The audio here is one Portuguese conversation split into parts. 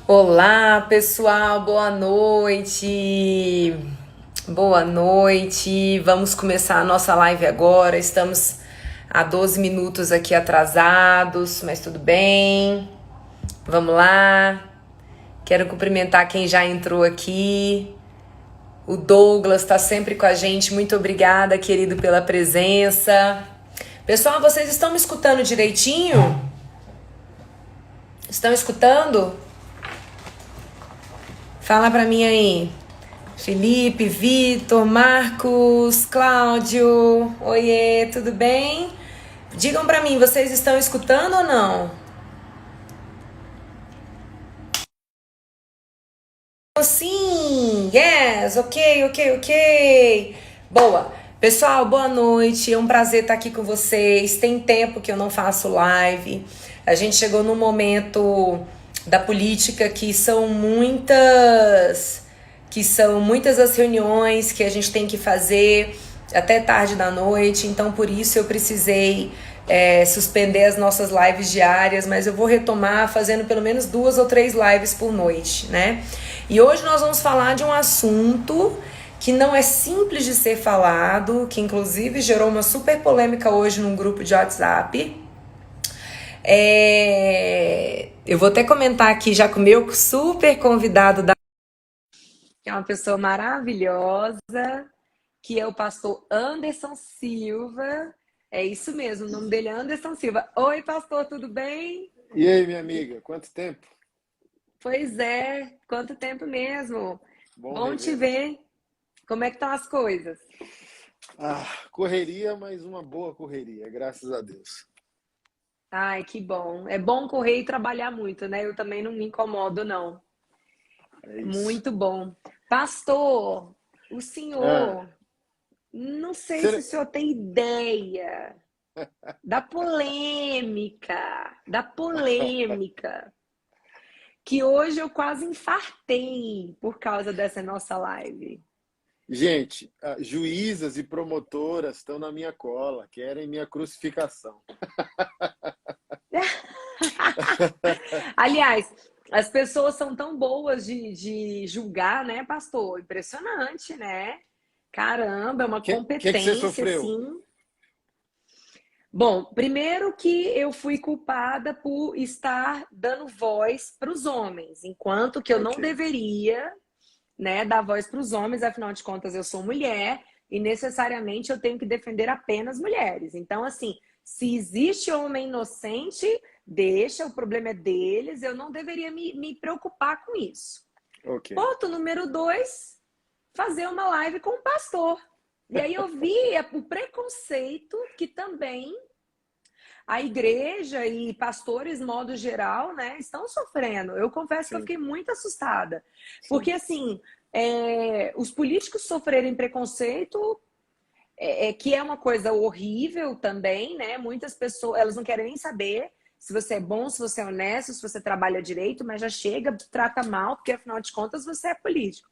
Olá, pessoal, boa noite. Boa noite. Vamos começar a nossa live agora. Estamos há 12 minutos aqui atrasados, mas tudo bem. Vamos lá. Quero cumprimentar quem já entrou aqui. O Douglas está sempre com a gente. Muito obrigada, querido, pela presença. Pessoal, vocês estão me escutando direitinho? Estão escutando? Fala pra mim aí. Felipe, Vitor, Marcos, Cláudio, oiê, tudo bem? Digam pra mim, vocês estão escutando ou não? Sim, yes, ok. Boa. Pessoal, boa noite. É um prazer estar aqui com vocês. Tem tempo que eu não faço live. A gente chegou num momento da política que são muitas as reuniões que a gente tem que fazer até tarde da noite, então por isso eu precisei suspender as nossas lives diárias, mas eu vou retomar fazendo pelo menos 2 ou 3 lives por noite, né? E hoje nós vamos falar de um assunto que não é simples de ser falado, que inclusive gerou uma super polêmica hoje num grupo de WhatsApp. Eu vou até comentar aqui já com o meu super convidado que é uma pessoa maravilhosa, que é o pastor Anderson Silva. É isso mesmo, o nome dele é Anderson Silva. Oi, pastor, tudo bem? E aí, minha amiga, quanto tempo? Pois é, quanto tempo mesmo. Bom Bom te revê-la. ver. Como é que estão as coisas? Correria, mas uma boa correria, graças a Deus. Ai, que bom. É bom correr e trabalhar muito, né? Eu também não me incomodo, não. É isso. Muito bom. Pastor, o Ah, senhor, não sei se o ser- senhor tem ideia da polêmica, que hoje eu quase infartei por causa dessa nossa live. Gente, juízas e promotoras estão na minha cola, querem minha crucificação. Aliás, as pessoas são tão boas de julgar, né, pastor? Impressionante, né? Caramba, é uma Que você competência, sofreu? assim. Bom, primeiro que eu fui culpada por estar dando voz para os homens, enquanto que eu Ok, não deveria, né, dar voz para os homens, afinal de contas eu sou mulher e necessariamente eu tenho que defender apenas mulheres. Então, assim, se existe homem inocente, deixa, o problema é deles, eu não deveria me preocupar com isso. ok. Ponto número 2, fazer uma live com o pastor. E aí eu vi o preconceito que também a igreja e pastores, modo geral, né, estão sofrendo. Eu confesso que eu Sim, fiquei muito assustada. Porque, sim. assim, os políticos sofrerem preconceito, que é uma coisa horrível também, né? Muitas pessoas, elas não querem nem saber se você é bom, se você é honesto, se você trabalha direito, mas já chega, trata mal, porque afinal de contas você é político.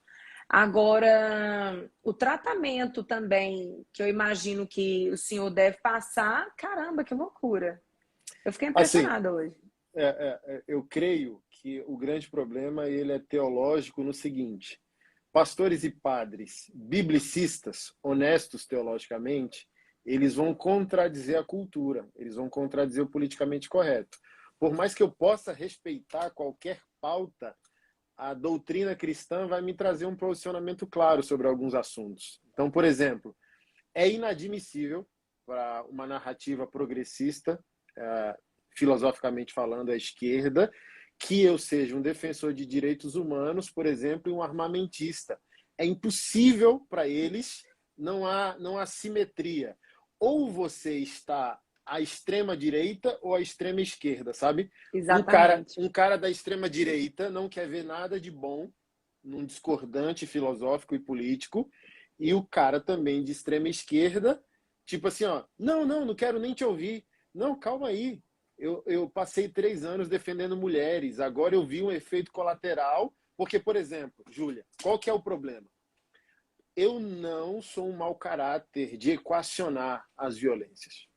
Agora, o tratamento também, que eu imagino que o senhor deve passar, caramba, que loucura. Eu fiquei Assim, impressionada hoje. eu creio que o grande problema ele é teológico no seguinte: pastores e padres biblicistas, honestos teologicamente, eles vão contradizer a cultura, eles vão contradizer o politicamente correto. Por mais que eu possa respeitar qualquer pauta, a doutrina cristã vai me trazer um posicionamento claro sobre alguns assuntos. Então, por exemplo, é inadmissível para uma narrativa progressista, filosoficamente falando, à esquerda, que eu seja um defensor de direitos humanos, por exemplo, e um armamentista. É impossível para eles, não há simetria. Ou você está à extrema direita ou à extrema esquerda, sabe? Um cara, Exatamente. um cara da extrema direita não quer ver nada de bom num discordante filosófico e político, e o cara também de extrema esquerda, tipo assim, ó, não quero nem te ouvir. Não, calma aí. Eu passei 3 anos defendendo mulheres, agora eu vi um efeito colateral, porque, por exemplo, Júlia, qual que é o problema? Eu não sou um mau caráter de equacionar as violências.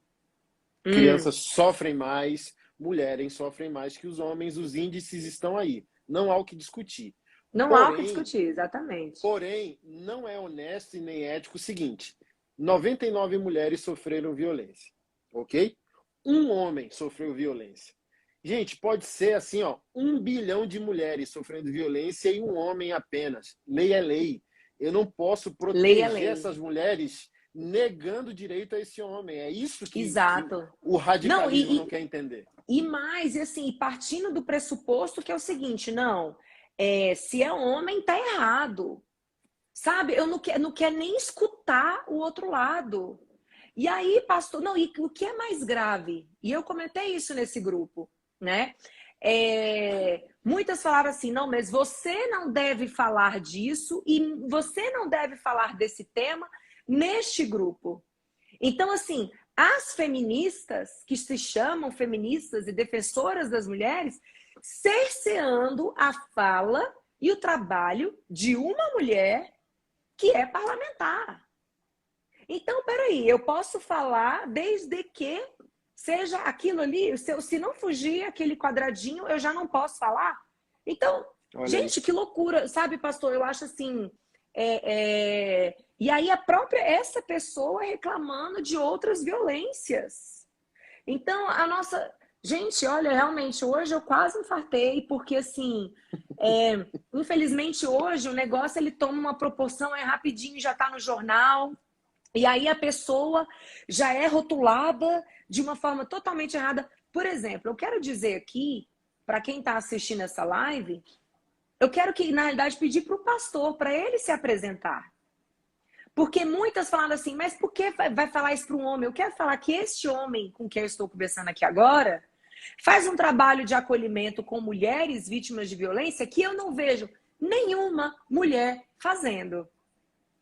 Hum, Crianças sofrem mais, mulheres sofrem mais que os homens, os índices estão aí. Não há o que discutir. Não há o que discutir, exatamente. Porém, não é honesto e nem ético o seguinte: 99 mulheres sofreram violência, ok? Um homem sofreu violência. Gente, pode ser assim, ó, 1 bilhão de mulheres sofrendo violência e um homem apenas. Lei é lei. Eu não posso proteger essas mulheres negando o direito a esse homem. É isso que o radicalismo não quer entender. E mais, e assim, partindo do pressuposto que é o seguinte, não, se é homem, tá errado. Sabe? Eu não quero nem escutar o outro lado. E aí, pastor, não, e o que é mais grave? E eu comentei isso nesse grupo, né? Muitas falaram assim, não, mas você não deve falar disso e você não deve falar desse tema neste grupo. Então, assim, as feministas, que se chamam feministas e defensoras das mulheres, cerceando a fala e o trabalho de uma mulher que é parlamentar. Então, peraí, eu posso falar desde que seja aquilo ali, se não fugir aquele quadradinho, eu já não posso falar? Então, olha, gente, que loucura, sabe, pastor? Eu acho assim... E aí essa pessoa reclamando de outras violências. Então, a nossa... Gente, olha, realmente, hoje eu quase infartei, porque assim... infelizmente, hoje, o negócio ele toma uma proporção, rapidinho, já está no jornal... E aí a pessoa já é rotulada de uma forma totalmente errada. Por exemplo, eu quero dizer aqui, para quem está assistindo essa live, eu quero que, na realidade, pedir para o pastor, para ele se apresentar. Porque muitas falaram assim, mas por que vai falar isso para um homem? Eu quero falar que este homem com quem eu estou conversando aqui agora faz um trabalho de acolhimento com mulheres vítimas de violência que eu não vejo nenhuma mulher fazendo.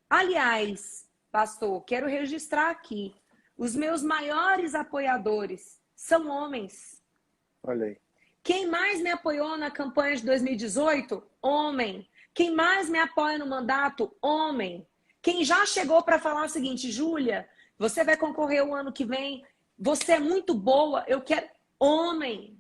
Aliás... Pastor, quero registrar aqui. Os meus maiores apoiadores são homens. Olha aí. Quem mais me apoiou na campanha de 2018? Homem. Quem mais me apoia no mandato? Homem. Quem já chegou para falar o seguinte, Júlia, você vai concorrer o ano que vem, você é muito boa, eu quero... Homem.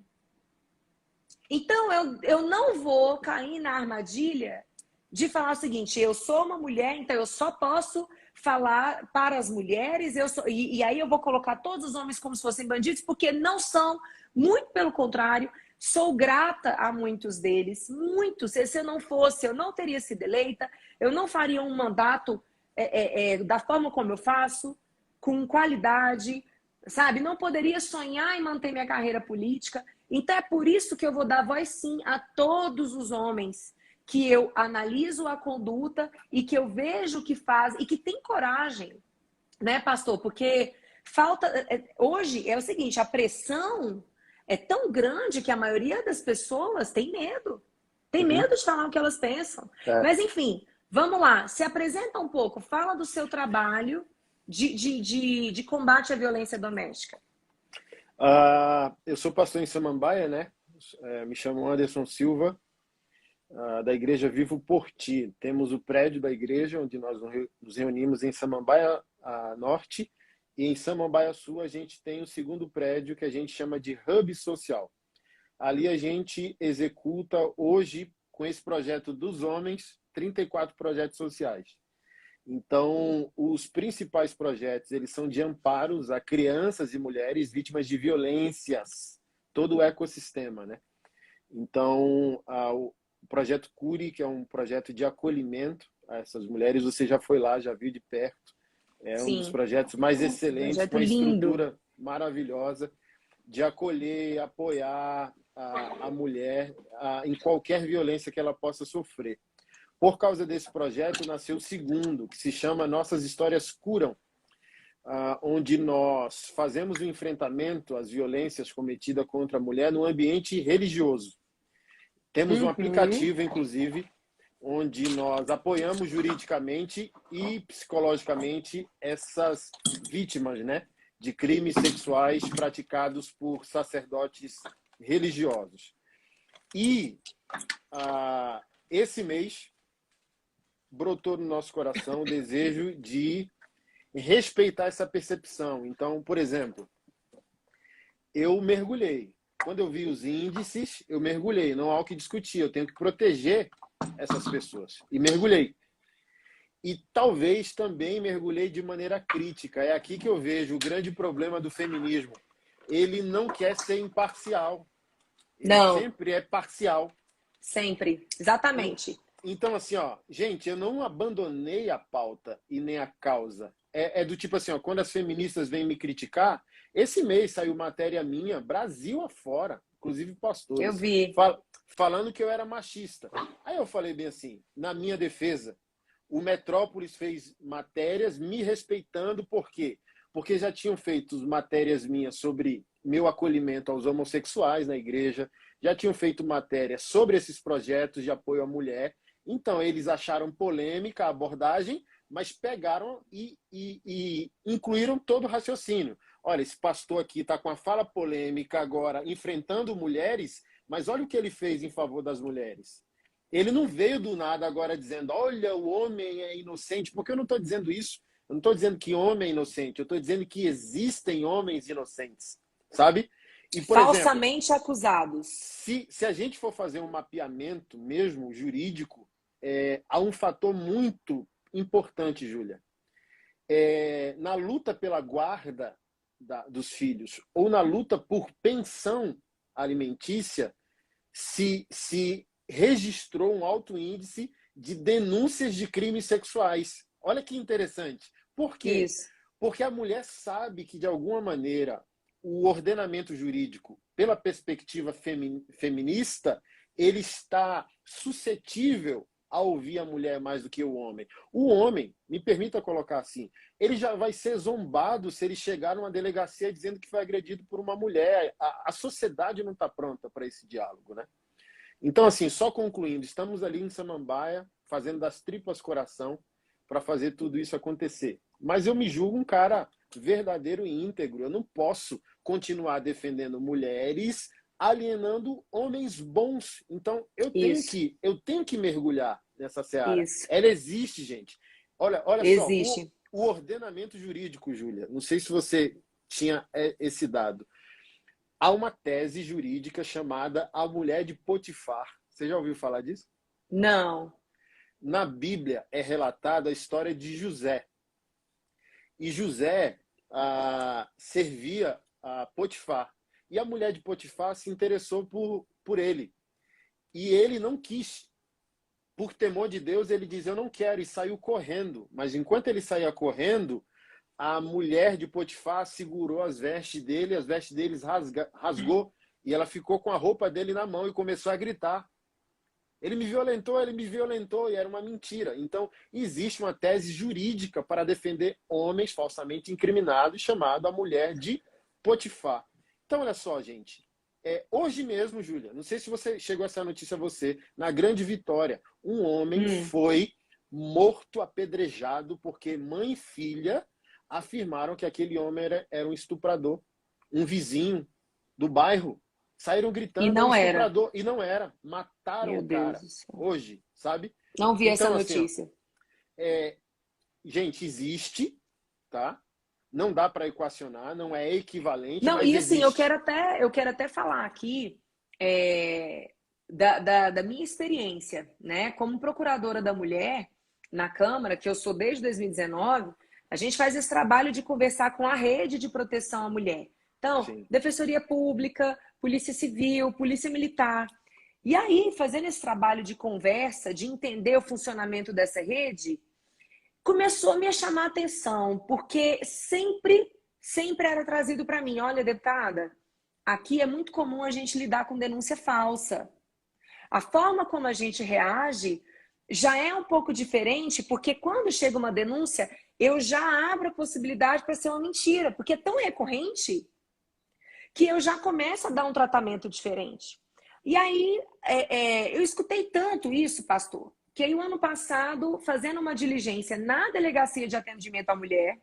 Então, eu não vou cair na armadilha de falar o seguinte, eu sou uma mulher, então eu só posso... falar para as mulheres, e aí eu vou colocar todos os homens como se fossem bandidos, porque não são, muito pelo contrário, sou grata a muitos deles, muitos, se eu não fosse, eu não teria sido eleita, eu não faria um mandato da forma como eu faço, com qualidade, sabe? Não poderia sonhar em manter minha carreira política, então é por isso que eu vou dar voz sim a todos os homens, que eu analiso a conduta e que eu vejo o que faz e que tem coragem, né, pastor? Porque falta... Hoje é o seguinte, a pressão é tão grande que a maioria das pessoas tem medo. Tem medo de falar o que elas pensam. Mas, enfim, vamos lá. Se apresenta um pouco. Fala do seu trabalho de combate à violência doméstica. Eu sou pastor em Samambaia, né? Me chamo Anderson Silva. Da Igreja Vivo por Ti. Temos o prédio da igreja, onde nós nos reunimos em Samambaia Norte, e em Samambaia Sul a gente tem o segundo prédio, que a gente chama de Hub Social. Ali a gente executa hoje, com esse projeto dos homens, 34 projetos sociais. Então, os principais projetos, eles são de amparos a crianças e mulheres vítimas de violências, todo o ecossistema, né? Então, o projeto Cure, que é um projeto de acolhimento a essas mulheres, você já foi lá, já viu de perto. É Sim. Um dos projetos mais excelentes, com uma estrutura maravilhosa de acolher, apoiar a mulher em qualquer violência que ela possa sofrer. Por causa desse projeto, nasceu o segundo, que se chama Nossas Histórias Curam, onde nós fazemos o enfrentamento às violências cometidas contra a mulher no ambiente religioso. Temos um aplicativo, inclusive, onde nós apoiamos juridicamente e psicologicamente essas vítimas, né, de crimes sexuais praticados por sacerdotes religiosos. E esse mês brotou no nosso coração o desejo de respeitar essa percepção. Então, por exemplo, eu mergulhei. quando eu vi os índices, eu mergulhei. Não há o que discutir, eu tenho que proteger essas pessoas. E mergulhei. E talvez também mergulhei de maneira crítica. É aqui que eu vejo o grande problema do feminismo. Ele não quer ser imparcial. Ele Não, sempre é parcial. sempre. Exatamente. Então, assim, ó, gente, eu não abandonei a pauta e nem a causa. É do tipo assim, ó, quando as feministas vêm me criticar, esse mês saiu matéria minha, Brasil afora, inclusive Eu pastores, vi. falando que eu era machista. Aí eu falei bem assim, na minha defesa, o Metrópolis fez matérias me respeitando, por quê? Porque já tinham feito matérias minhas sobre meu acolhimento aos homossexuais na igreja, já tinham feito matérias sobre esses projetos de apoio à mulher. Então, eles acharam polêmica a abordagem, mas pegaram e incluíram todo o raciocínio. Olha, esse pastor aqui está com a fala polêmica agora, enfrentando mulheres, mas olha o que ele fez em favor das mulheres. Ele não veio do nada agora dizendo, olha, o homem é inocente, porque eu não estou dizendo isso. Eu não estou dizendo que homem é inocente, eu estou dizendo que existem homens inocentes, sabe? E, por exemplo, Falsamente acusados. se a gente for fazer um mapeamento mesmo jurídico, há um fator muito importante, Júlia. Na luta pela guarda dos filhos ou na luta por pensão alimentícia, se registrou um alto índice de denúncias de crimes sexuais. Olha que interessante. Por quê? Isso. Porque a mulher sabe que, de alguma maneira, o ordenamento jurídico, pela perspectiva feminista, ele está suscetível a ouvir a mulher mais do que o homem. O homem, me permita colocar assim, ele já vai ser zombado se ele chegar numa delegacia dizendo que foi agredido por uma mulher. A sociedade não está pronta para esse diálogo, né? Então, assim, só concluindo, estamos ali em Samambaia, fazendo das tripas coração para fazer tudo isso acontecer. Mas eu me julgo um cara verdadeiro e íntegro. Eu não posso continuar defendendo mulheres alienando homens bons. Então, Isso. eu tenho que mergulhar nessa seara. Isso. Ela existe, gente. Olha só, Existe. o ordenamento jurídico, Júlia, não sei se você tinha esse dado. Há uma tese jurídica chamada A Mulher de Potifar. Você já ouviu falar disso? Não. Na Bíblia é relatada a história de José. E José servia a Potifar. E a mulher de Potifar se interessou por ele. E ele não quis. Por temor de Deus, ele diz, eu não quero, e saiu correndo. Mas enquanto ele saía correndo, a mulher de Potifar segurou as vestes dele, as vestes dele rasgou, e ela ficou com a roupa dele na mão e começou a gritar. Ele me violentou, e era uma mentira. Então, existe uma tese jurídica para defender homens falsamente incriminados, chamada a mulher de Potifar. Então, olha só, gente. Hoje mesmo, Júlia, não sei se você chegou a essa notícia na Grande Vitória, um homem foi morto apedrejado porque mãe e filha afirmaram que aquele homem era um estuprador. Um vizinho do bairro saíram E gritando, é um não era. estuprador. E não era. Mataram Meu o Deus cara. do céu. Hoje, sabe? Não vi essa Então, assim, ó, notícia. gente, existe, tá? Não dá para equacionar, não é equivalente, Não, mas e assim, existe. eu quero até falar aqui da minha experiência, né? Como procuradora da mulher na Câmara, que eu sou desde 2019, a gente faz esse trabalho de conversar com a rede de proteção à mulher. Então, Sim. Defensoria Pública, Polícia Civil, Polícia Militar. E aí, fazendo esse trabalho de conversa, de entender o funcionamento dessa rede, começou a me chamar a atenção, porque sempre era trazido para mim, olha, deputada, aqui é muito comum a gente lidar com denúncia falsa. A forma como a gente reage já é um pouco diferente, porque quando chega uma denúncia, eu já abro a possibilidade para ser uma mentira, porque é tão recorrente que eu já começo a dar um tratamento diferente. E aí, eu escutei tanto isso, pastor, que aí o ano passado, fazendo uma diligência na Delegacia de Atendimento à Mulher,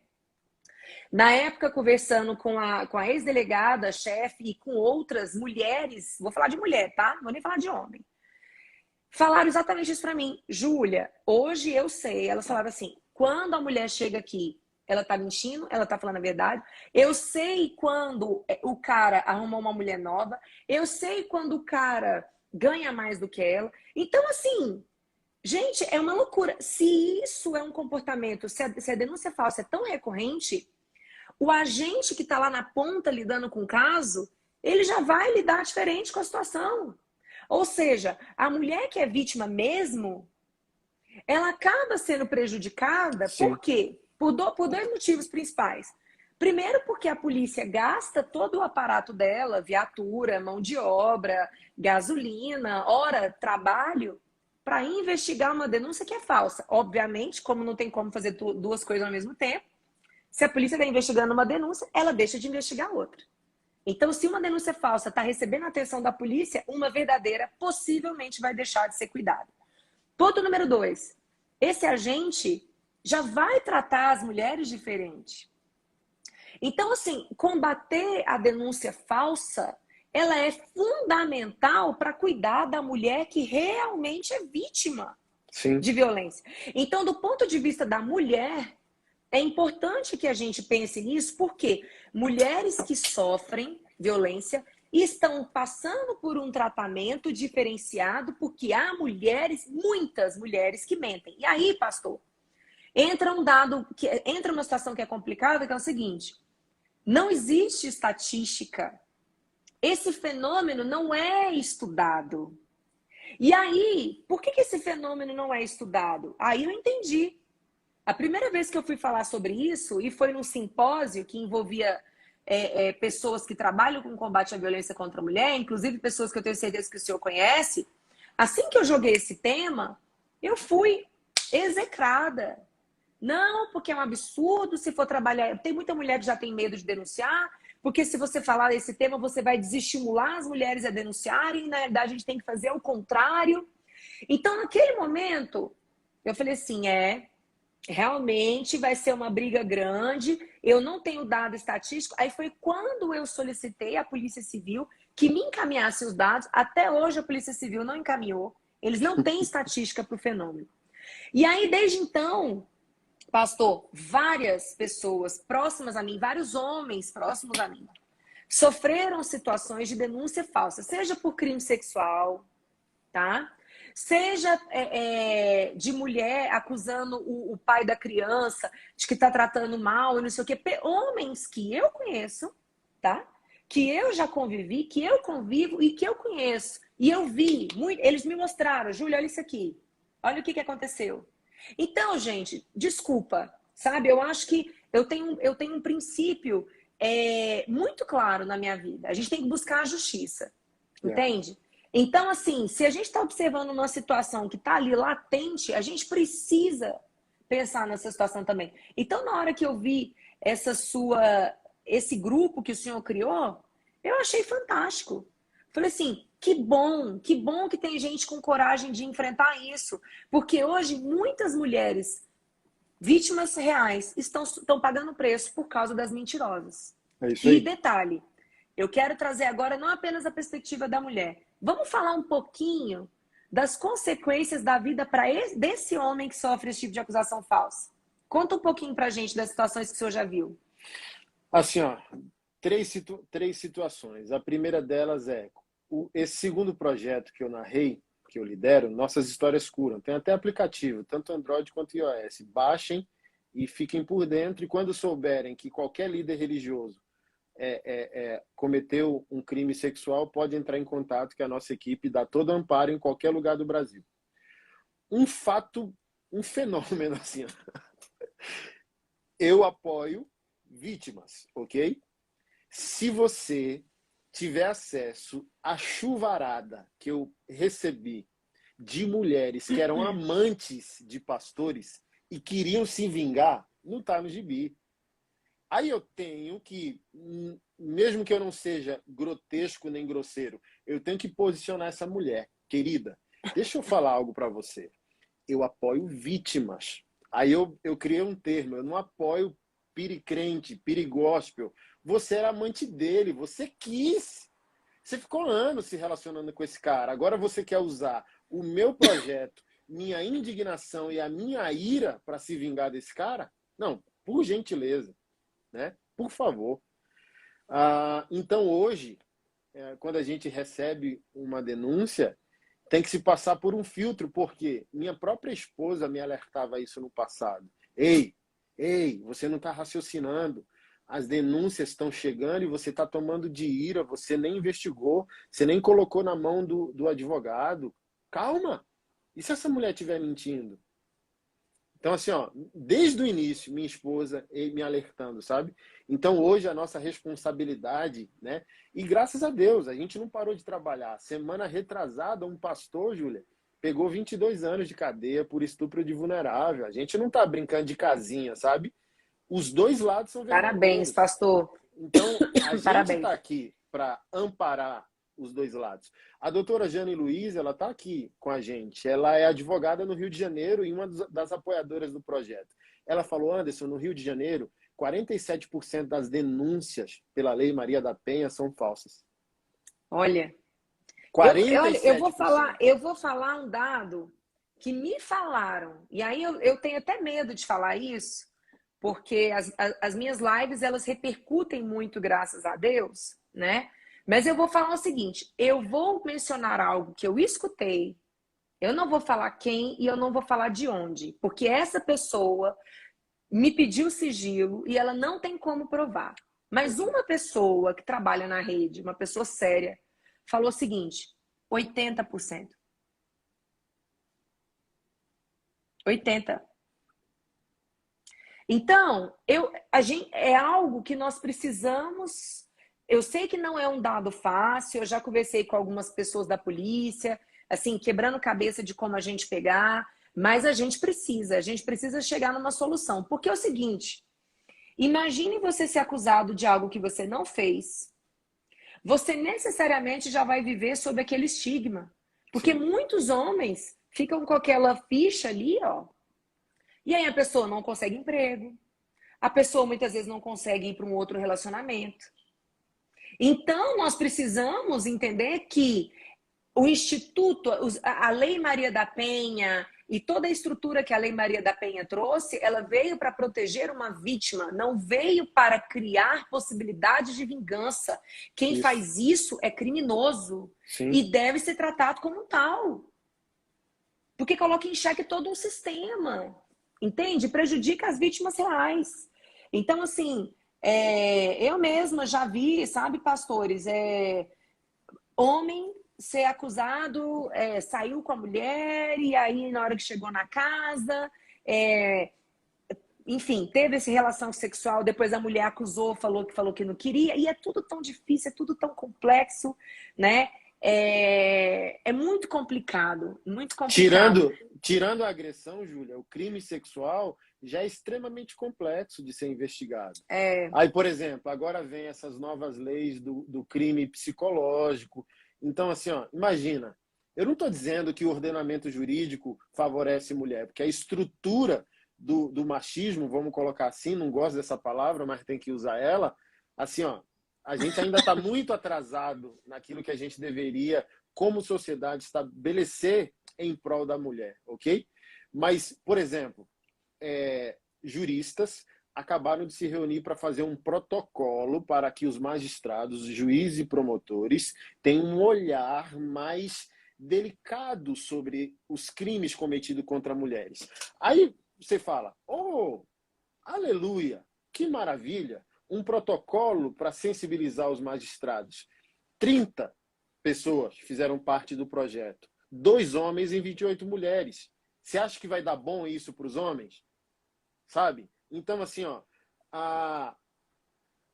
na época conversando com a ex-delegada, chefe, e com outras mulheres, vou falar de mulher, tá? Não vou nem falar de homem. Falaram exatamente isso para mim. Júlia, hoje eu sei, elas falaram assim, quando a mulher chega aqui ela tá mentindo, ela tá falando a verdade. Eu sei quando o cara arruma uma mulher nova. Eu sei quando o cara ganha mais do que ela. Então, assim, gente, é uma loucura. Se isso é um comportamento, se a denúncia falsa é tão recorrente, o agente que está lá na ponta lidando com o caso, ele já vai lidar diferente com a situação. Ou seja, a mulher que é vítima mesmo, ela acaba sendo prejudicada, Sim. por quê? Por dois motivos principais. Primeiro, porque a polícia gasta todo o aparato dela, viatura, mão de obra, gasolina, hora, trabalho, para investigar uma denúncia que é falsa. Obviamente, como não tem como fazer duas coisas ao mesmo tempo, se a polícia está investigando uma denúncia, ela deixa de investigar outra. Então, se uma denúncia falsa está recebendo a atenção da polícia, uma verdadeira possivelmente vai deixar de ser cuidada. Ponto número 2. Esse agente já vai tratar as mulheres diferente. Então, assim, combater a denúncia falsa, ela é fundamental para cuidar da mulher que realmente é vítima Sim. de violência. Então, do ponto de vista da mulher, é importante que a gente pense nisso, porque mulheres que sofrem violência estão passando por um tratamento diferenciado, porque há mulheres, muitas mulheres, que mentem. E aí, pastor, entra uma situação que é complicada, que é o seguinte: não existe estatística. Esse fenômeno não é estudado. E aí, por que esse fenômeno não é estudado? Aí eu entendi. A primeira vez que eu fui falar sobre isso, e foi num simpósio que envolvia pessoas que trabalham com combate à violência contra a mulher, inclusive pessoas que eu tenho certeza que o senhor conhece, assim que eu joguei esse tema, eu fui execrada. Não, porque é um absurdo se for trabalhar. Tem muita mulher que já tem medo de denunciar, porque se você falar desse tema, você vai desestimular as mulheres a denunciarem, e na verdade a gente tem que fazer o contrário. Então, naquele momento, eu falei assim, realmente vai ser uma briga grande, eu não tenho dado estatístico. Aí foi quando eu solicitei à Polícia Civil que me encaminhasse os dados. Até hoje a Polícia Civil não encaminhou. Eles não têm estatística para o fenômeno. E aí, desde então, pastor, várias pessoas próximas a mim, vários homens próximos a mim, sofreram situações de denúncia falsa, seja por crime sexual, tá? Seja de mulher acusando o pai da criança de que está tratando mal e não sei o quê. Homens que eu conheço, tá? Que eu já convivi, que eu convivo e que eu conheço. E eu vi, eles me mostraram, Júlia, olha isso aqui. Olha o que aconteceu. Então, gente, desculpa, sabe? Eu acho que eu tenho um princípio muito claro na minha vida. A gente tem que buscar a justiça, entende? Então, assim, se a gente está observando uma situação que está ali latente, a gente precisa pensar nessa situação também. Então, na hora que eu vi esse grupo que o senhor criou, eu achei fantástico. Falei assim, que bom que tem gente com coragem de enfrentar isso. Porque hoje muitas mulheres vítimas reais estão pagando preço por causa das mentirosas. É isso aí. E detalhe, eu quero trazer agora não apenas a perspectiva da mulher. Vamos falar um pouquinho das consequências da vida desse homem que sofre esse tipo de acusação falsa. Conta um pouquinho pra gente das situações que o senhor já viu. Assim, ó, três situações. A primeira delas é esse segundo projeto que eu narrei, que eu lidero, Nossas Histórias Curam. Tem até aplicativo, tanto Android quanto iOS. Baixem e fiquem por dentro. E quando souberem que qualquer líder religioso cometeu um crime sexual, pode entrar em contato, que a nossa equipe dá todo amparo em qualquer lugar do Brasil. Um fenômeno assim. Eu apoio vítimas, ok? Se você tiver acesso à chuvarada que eu recebi de mulheres que eram amantes de pastores e queriam se vingar, não tá no gibi. Aí eu tenho que, mesmo que eu não seja grotesco nem grosseiro, eu tenho que posicionar essa mulher. Querida, deixa eu falar algo para você. Eu apoio vítimas. Aí eu criei um termo, eu não apoio piricrente, pirigóspel. Você era amante dele, você quis. Você ficou anos se relacionando com esse cara. Agora você quer usar o meu projeto, minha indignação e a minha ira para se vingar desse cara? Não, por gentileza, né? Por favor. Então, hoje, quando a gente recebe uma denúncia, tem que se passar por um filtro, porque minha própria esposa me alertava isso no passado. Ei, você não está raciocinando. As denúncias estão chegando e você está tomando de ira, você nem investigou, você nem colocou na mão do advogado. Calma! E se essa mulher estiver mentindo? Então, assim, ó, desde o início, minha esposa me alertando, sabe? Então, hoje, a nossa responsabilidade, né? E graças a Deus, a gente não parou de trabalhar. Semana retrasada, um pastor, Júlia, pegou 22 anos de cadeia por estupro de vulnerável. A gente não tá brincando de casinha, sabe? Os dois lados são Parabéns, verdadeiros. pastor. Então, a gente Parabéns. está aqui para amparar os dois lados. A doutora Jane Luiz, ela está aqui com a gente. Ela é advogada no Rio de Janeiro e uma das apoiadoras do projeto. Ela falou, Anderson, no Rio de Janeiro, 47% das denúncias pela Lei Maria da Penha são falsas. Olha, olha, 47%. eu vou falar um dado que me falaram, e aí eu tenho até medo de falar isso, porque as minhas lives, elas repercutem muito, graças a Deus, né? Mas eu vou falar o seguinte, eu vou mencionar algo que eu escutei, eu não vou falar quem e eu não vou falar de onde, porque essa pessoa me pediu sigilo e ela não tem como provar. Mas uma pessoa que trabalha na rede, uma pessoa séria, falou o seguinte, 80%. 80%. Então, é algo que nós precisamos. Eu sei que não é um dado fácil, eu já conversei com algumas pessoas da polícia, assim, quebrando cabeça de como a gente pegar, mas a gente precisa chegar numa solução. Porque é o seguinte, imagine você ser acusado de algo que você não fez, você necessariamente já vai viver sob aquele estigma. Porque muitos homens ficam com aquela ficha ali, ó, e aí a pessoa não consegue emprego, a pessoa muitas vezes não consegue ir para um outro relacionamento. Então, nós precisamos entender que o Instituto, a Lei Maria da Penha e toda a estrutura que a Lei Maria da Penha trouxe, ela veio para proteger uma vítima, não veio para criar possibilidades de vingança. Quem faz isso é criminoso. Sim. E deve ser tratado como tal. Porque coloca em xeque todo um sistema. Entende? Prejudica as vítimas reais. Então, assim, eu mesma já vi, sabe, pastores, homem ser acusado, saiu com a mulher e aí na hora que chegou na casa, enfim, teve essa relação sexual, depois a mulher acusou, falou que não queria, e é tudo tão difícil, é tudo tão complexo, né? É muito complicado, muito complicado. Tirando a agressão, Júlia, o crime sexual já é extremamente complexo de ser investigado. Aí, por exemplo, agora vem essas novas leis do crime psicológico. Então, assim, ó, imagina, eu não estou dizendo que o ordenamento jurídico favorece mulher, porque a estrutura do machismo, vamos colocar assim, não gosto dessa palavra, mas tem que usar ela, assim, ó, a gente ainda está muito atrasado naquilo que a gente deveria, como sociedade, estabelecer em prol da mulher, ok? Mas, por exemplo, juristas acabaram de se reunir para fazer um protocolo para que os magistrados, juízes e promotores tenham um olhar mais delicado sobre os crimes cometidos contra mulheres. Aí você fala, oh, aleluia, que maravilha! Um protocolo para sensibilizar os magistrados. 30 pessoas fizeram parte do projeto. 2 homens e 28 mulheres. Você acha que vai dar bom isso para os homens? Sabe? Então, assim, ó,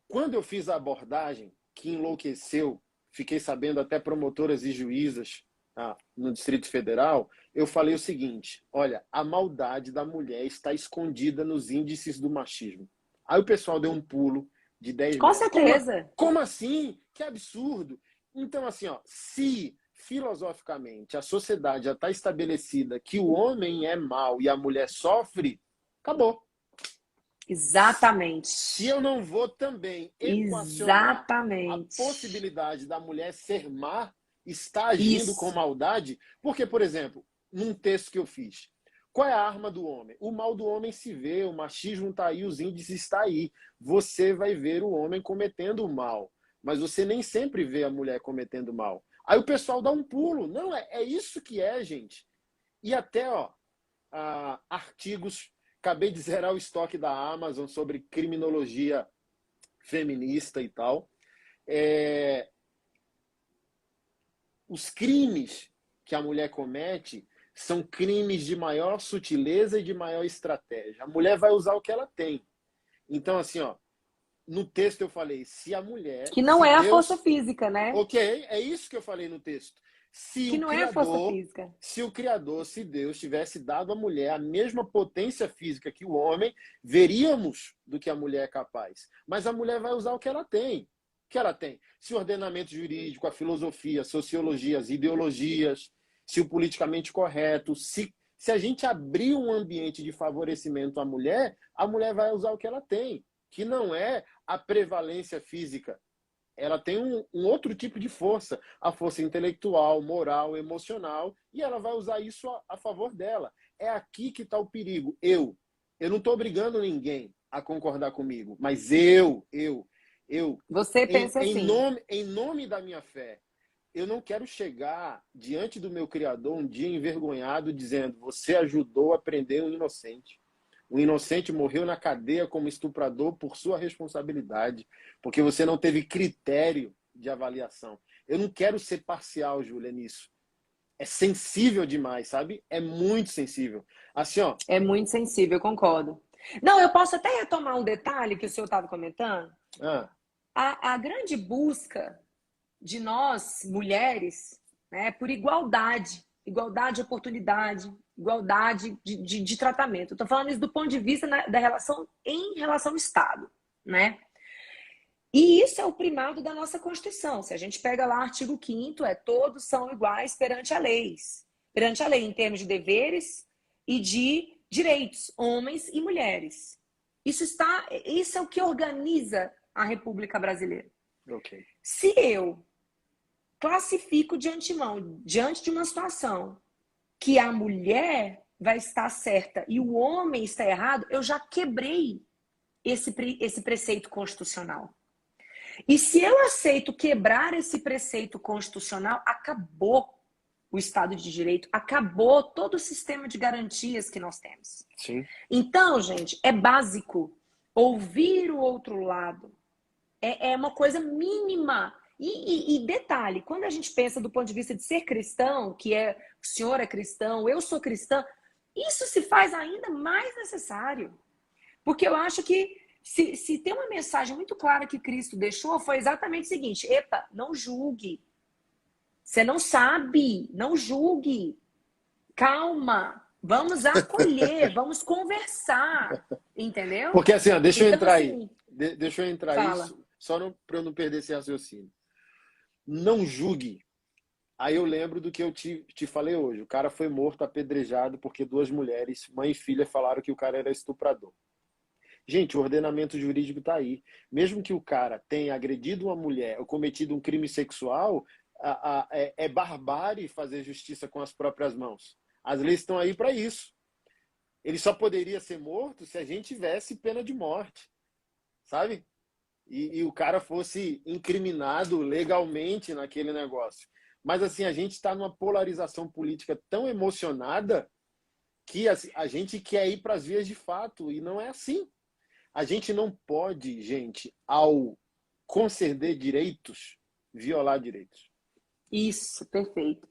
quando eu fiz a abordagem, que enlouqueceu, fiquei sabendo até promotoras e juízas no Distrito Federal, eu falei o seguinte, olha, a maldade da mulher está escondida nos índices do machismo. Aí o pessoal deu um pulo de 10 Com metros. certeza. Como assim? Que absurdo. Então, assim, ó, se filosoficamente a sociedade já está estabelecida que o homem é mau e a mulher sofre, acabou. Exatamente. Se eu não vou também equacionar a possibilidade da mulher ser má, estar agindo com maldade, porque, por exemplo, num texto que eu fiz, Qual é a arma do homem? O mal do homem se vê, o machismo está aí, os índices estão aí. Você vai ver o homem cometendo o mal, mas você nem sempre vê a mulher cometendo mal. Aí o pessoal dá um pulo. Não, é isso que é, gente. E até, artigos, acabei de zerar o estoque da Amazon sobre criminologia feminista e tal. Os crimes que a mulher comete são crimes de maior sutileza e de maior estratégia. A mulher vai usar o que ela tem. Então, assim, no texto eu falei, se a mulher... Que não é a força física, né? Ok, é isso que eu falei no texto. Que não é a força física. Se o Criador, se Deus tivesse dado à mulher a mesma potência física que o homem, veríamos do que a mulher é capaz. Mas a mulher vai usar o que ela tem. O que ela tem? Se o ordenamento jurídico, a filosofia, a sociologia, as ideologias, se o politicamente correto, se a gente abrir um ambiente de favorecimento à mulher, a mulher vai usar o que ela tem, que não é a prevalência física. Ela tem um outro tipo de força, a força intelectual, moral, emocional, e ela vai usar isso a favor dela. É aqui que está o perigo. Eu não estou obrigando ninguém a concordar comigo, mas Você pensa assim. Em nome da minha fé, eu não quero chegar diante do meu Criador um dia envergonhado dizendo: você ajudou a prender um inocente. O inocente morreu na cadeia como estuprador por sua responsabilidade, porque você não teve critério de avaliação. Eu não quero ser parcial, Júlia, nisso. É sensível demais, sabe? É muito sensível. Assim, É muito sensível, eu concordo. Não, eu posso até retomar um detalhe que o senhor estava comentando. A grande busca de nós, mulheres, né, por igualdade de oportunidade, igualdade de tratamento. Estou falando isso do ponto de vista da relação em relação ao Estado, né? E isso é o primado da nossa Constituição. Se a gente pega lá o artigo 5º, todos são iguais perante a lei, em termos de deveres e de direitos, homens e mulheres. Isso é o que organiza a República Brasileira. Okay. Se eu classifico de antemão, diante de uma situação que a mulher vai estar certa e o homem está errado, eu já quebrei esse preceito constitucional. E se eu aceito quebrar esse preceito constitucional, acabou o Estado de Direito, acabou todo o sistema de garantias que nós temos. Sim. Então, gente, é básico ouvir o outro lado. É uma coisa mínima. E detalhe, quando a gente pensa do ponto de vista de ser cristão, que o senhor é cristão, eu sou cristã, isso se faz ainda mais necessário. Porque eu acho que se tem uma mensagem muito clara que Cristo deixou, foi exatamente o seguinte: epa, não julgue. Você não sabe, não julgue. Calma, vamos acolher, vamos conversar, entendeu? Porque assim, deixa eu entrar assim, aí. Deixa eu entrar fala. aí, só para eu não perder esse raciocínio. Não julgue. Aí eu lembro do que eu te falei hoje. O cara foi morto apedrejado porque 2 mulheres, mãe e filha, falaram que o cara era estuprador. Gente, o ordenamento jurídico está aí. Mesmo que o cara tenha agredido uma mulher ou cometido um crime sexual, é barbárie fazer justiça com as próprias mãos. As leis estão aí para isso. Ele só poderia ser morto se a gente tivesse pena de morte, sabe? E o cara fosse incriminado legalmente naquele negócio. Mas assim, a gente está numa polarização política tão emocionada que a gente quer ir para as vias de fato, e não é assim. A gente não pode, gente, ao conceder direitos, violar direitos. Isso, perfeito.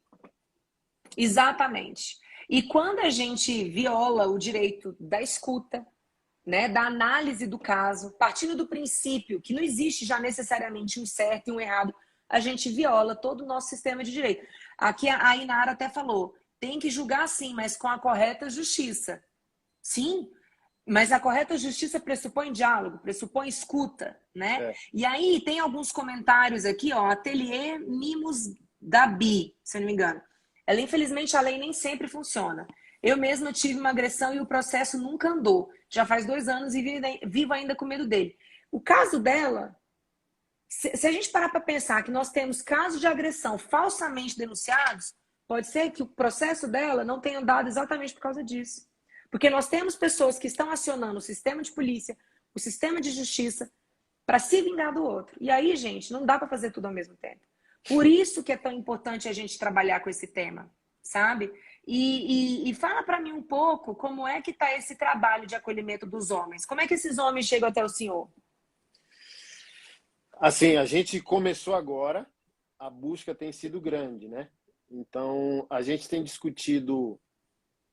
Exatamente. E quando a gente viola o direito da escuta, né, da análise do caso, partindo do princípio que não existe já necessariamente um certo e um errado, a gente viola todo o nosso sistema de direito. Aqui a Inara até falou, tem que julgar sim, mas com a correta justiça. Sim, mas a correta justiça pressupõe diálogo, pressupõe escuta, né? É. E aí tem alguns comentários aqui, Ateliê Mimos da Bi, se eu não me engano. Ela, infelizmente, a lei nem sempre funciona. Eu mesma tive uma agressão e o processo nunca andou. Já faz 2 anos e vivo ainda com medo dele. O caso dela, se a gente parar para pensar que nós temos casos de agressão falsamente denunciados, pode ser que o processo dela não tenha andado exatamente por causa disso. Porque nós temos pessoas que estão acionando o sistema de polícia, o sistema de justiça, para se vingar do outro. E aí, gente, não dá para fazer tudo ao mesmo tempo. Por isso que é tão importante a gente trabalhar com esse tema, sabe? E fala para mim um pouco como é que está esse trabalho de acolhimento dos homens. Como é que esses homens chegam até o senhor? Assim, a gente começou agora, a busca tem sido grande, né? Então, a gente tem discutido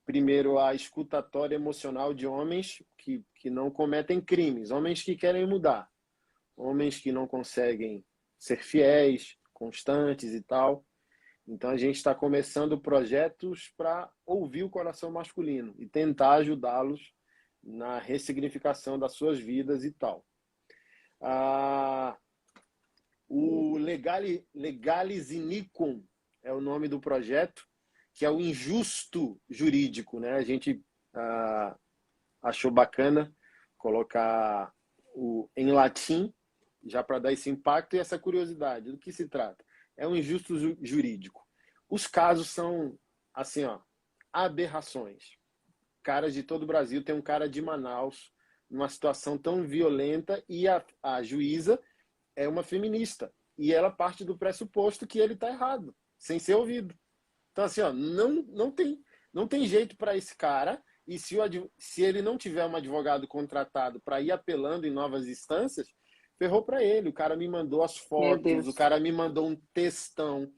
primeiro a escutatória emocional de homens que não cometem crimes, homens que querem mudar, homens que não conseguem ser fiéis, constantes e tal. Então, a gente está começando projetos para ouvir o coração masculino e tentar ajudá-los na ressignificação das suas vidas e tal. O Legalize Nicum é o nome do projeto, que é o injusto jurídico, né? A gente achou bacana colocar em latim, já para dar esse impacto e essa curiosidade. Do que se trata? É um injusto jurídico. Os casos são, assim, ó, aberrações. Caras de todo o Brasil, tem um cara de Manaus, numa situação tão violenta, e a juíza é uma feminista. E ela parte do pressuposto que ele está errado, sem ser ouvido. Então, assim, ó, não tem jeito para esse cara. E se ele não tiver um advogado contratado para ir apelando em novas instâncias, ferrou para ele. O cara me mandou as fotos, o cara me mandou um textão.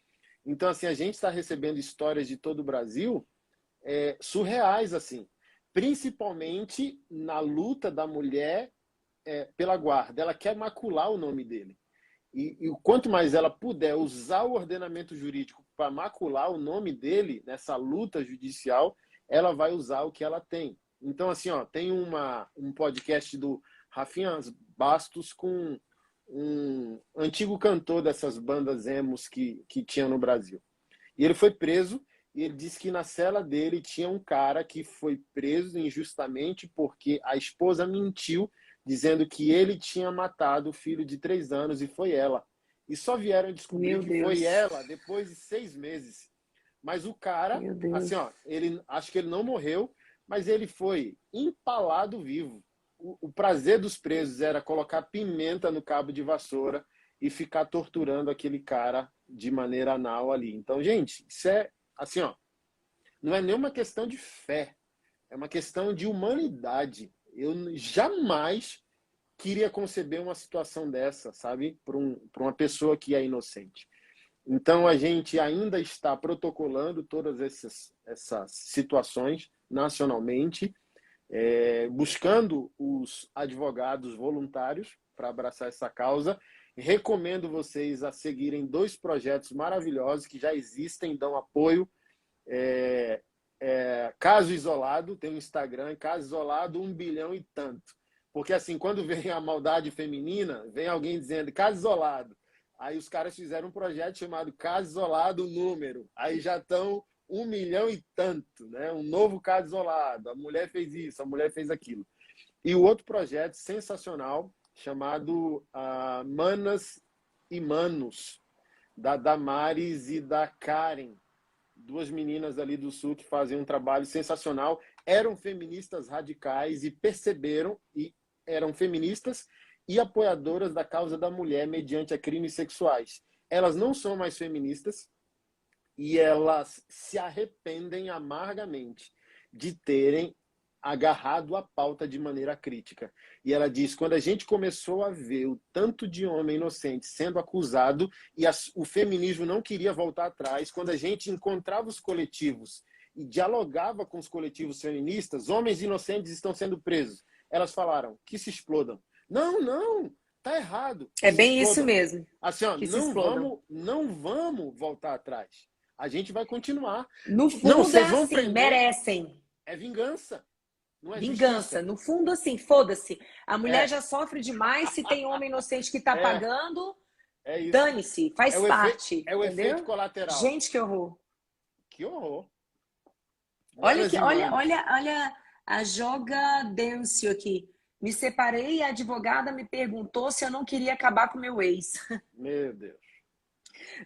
Então, assim, a gente está recebendo histórias de todo o Brasil surreais, assim. Principalmente na luta da mulher pela guarda. Ela quer macular o nome dele. E quanto mais ela puder usar o ordenamento jurídico para macular o nome dele nessa luta judicial, ela vai usar o que ela tem. Então, assim, ó, tem um podcast do Rafinha Bastos com um antigo cantor dessas bandas emos que tinha no Brasil. E ele foi preso e ele disse que na cela dele tinha um cara que foi preso injustamente porque a esposa mentiu dizendo que ele tinha matado o filho de 3 anos e foi ela. E só vieram descobrir que foi ela depois de 6 meses. Mas o cara, assim, ó, acho que ele não morreu, mas ele foi empalado vivo. O prazer dos presos era colocar pimenta no cabo de vassoura e ficar torturando aquele cara de maneira anal ali. Então, gente, isso é, assim, ó, não é nenhuma questão de fé, é uma questão de humanidade. Eu jamais queria conceber uma situação dessa, sabe? Para uma pessoa que é inocente. Então, a gente ainda está protocolando todas essas situações nacionalmente, buscando os advogados voluntários para abraçar essa causa. Recomendo vocês a seguirem 2 projetos maravilhosos que já existem, dão apoio. Caso Isolado, tem um Instagram, Caso Isolado 1 bilhão e tanto. Porque assim, quando vem a maldade feminina, vem alguém dizendo Caso Isolado. Aí os caras fizeram um projeto chamado Caso Isolado Número. Aí já estão 1 milhão e tanto, né? Um novo caso isolado. A mulher fez isso, a mulher fez aquilo. E o outro projeto sensacional, chamado Manas e Manos, da Damares e da Karen. 2 meninas ali do Sul que fazem um trabalho sensacional. Eram feministas radicais e perceberam, e eram feministas e apoiadoras da causa da mulher mediante a crimes sexuais. Elas não são mais feministas e elas se arrependem amargamente de terem agarrado a pauta de maneira crítica. E ela diz, quando a gente começou a ver o tanto de homem inocente sendo acusado e o feminismo não queria voltar atrás, quando a gente encontrava os coletivos e dialogava com os coletivos feministas, homens inocentes estão sendo presos. Elas falaram que se explodam. Não, tá errado. É bem isso mesmo. Assim, ó, não vamos voltar atrás. A gente vai continuar. No fundo, não, vocês é vão assim, prender. Merecem. É vingança. Não é Vingança. justiça. No fundo, assim, foda-se. A mulher já sofre demais, se tem homem inocente que tá pagando, dane-se, faz parte. É o efeito colateral. Gente, que horror. Que horror. Olha a jogadência aqui. Me separei e a advogada me perguntou se eu não queria acabar com meu ex. Meu Deus.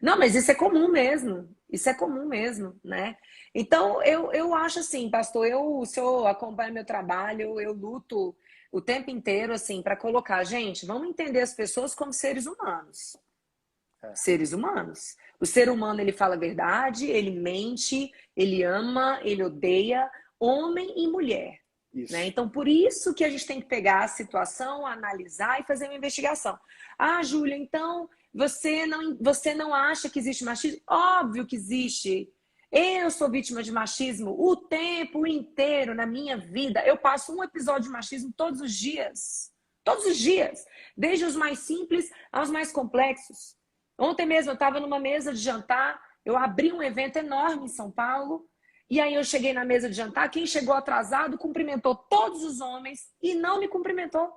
Não, mas isso é comum mesmo. Isso é comum mesmo, né? Então, eu acho assim, pastor, o senhor acompanha meu trabalho, eu luto o tempo inteiro, assim, para colocar, gente, vamos entender as pessoas como seres humanos. É, Seres humanos. O ser humano, ele fala a verdade, ele mente, ele ama, ele odeia, homem e mulher. Né? isso. Então, por isso que a gente tem que pegar a situação, analisar e fazer uma investigação. Ah, Júlia, então você não acha que existe machismo? Óbvio que existe. Eu sou vítima de machismo o tempo inteiro na minha vida. Eu passo um episódio de machismo todos os dias. Todos os dias. Desde os mais simples aos mais complexos. Ontem mesmo eu estava numa mesa de jantar, eu abri um evento enorme em São Paulo, e aí eu cheguei na mesa de jantar, quem chegou atrasado cumprimentou todos os homens e não me cumprimentou.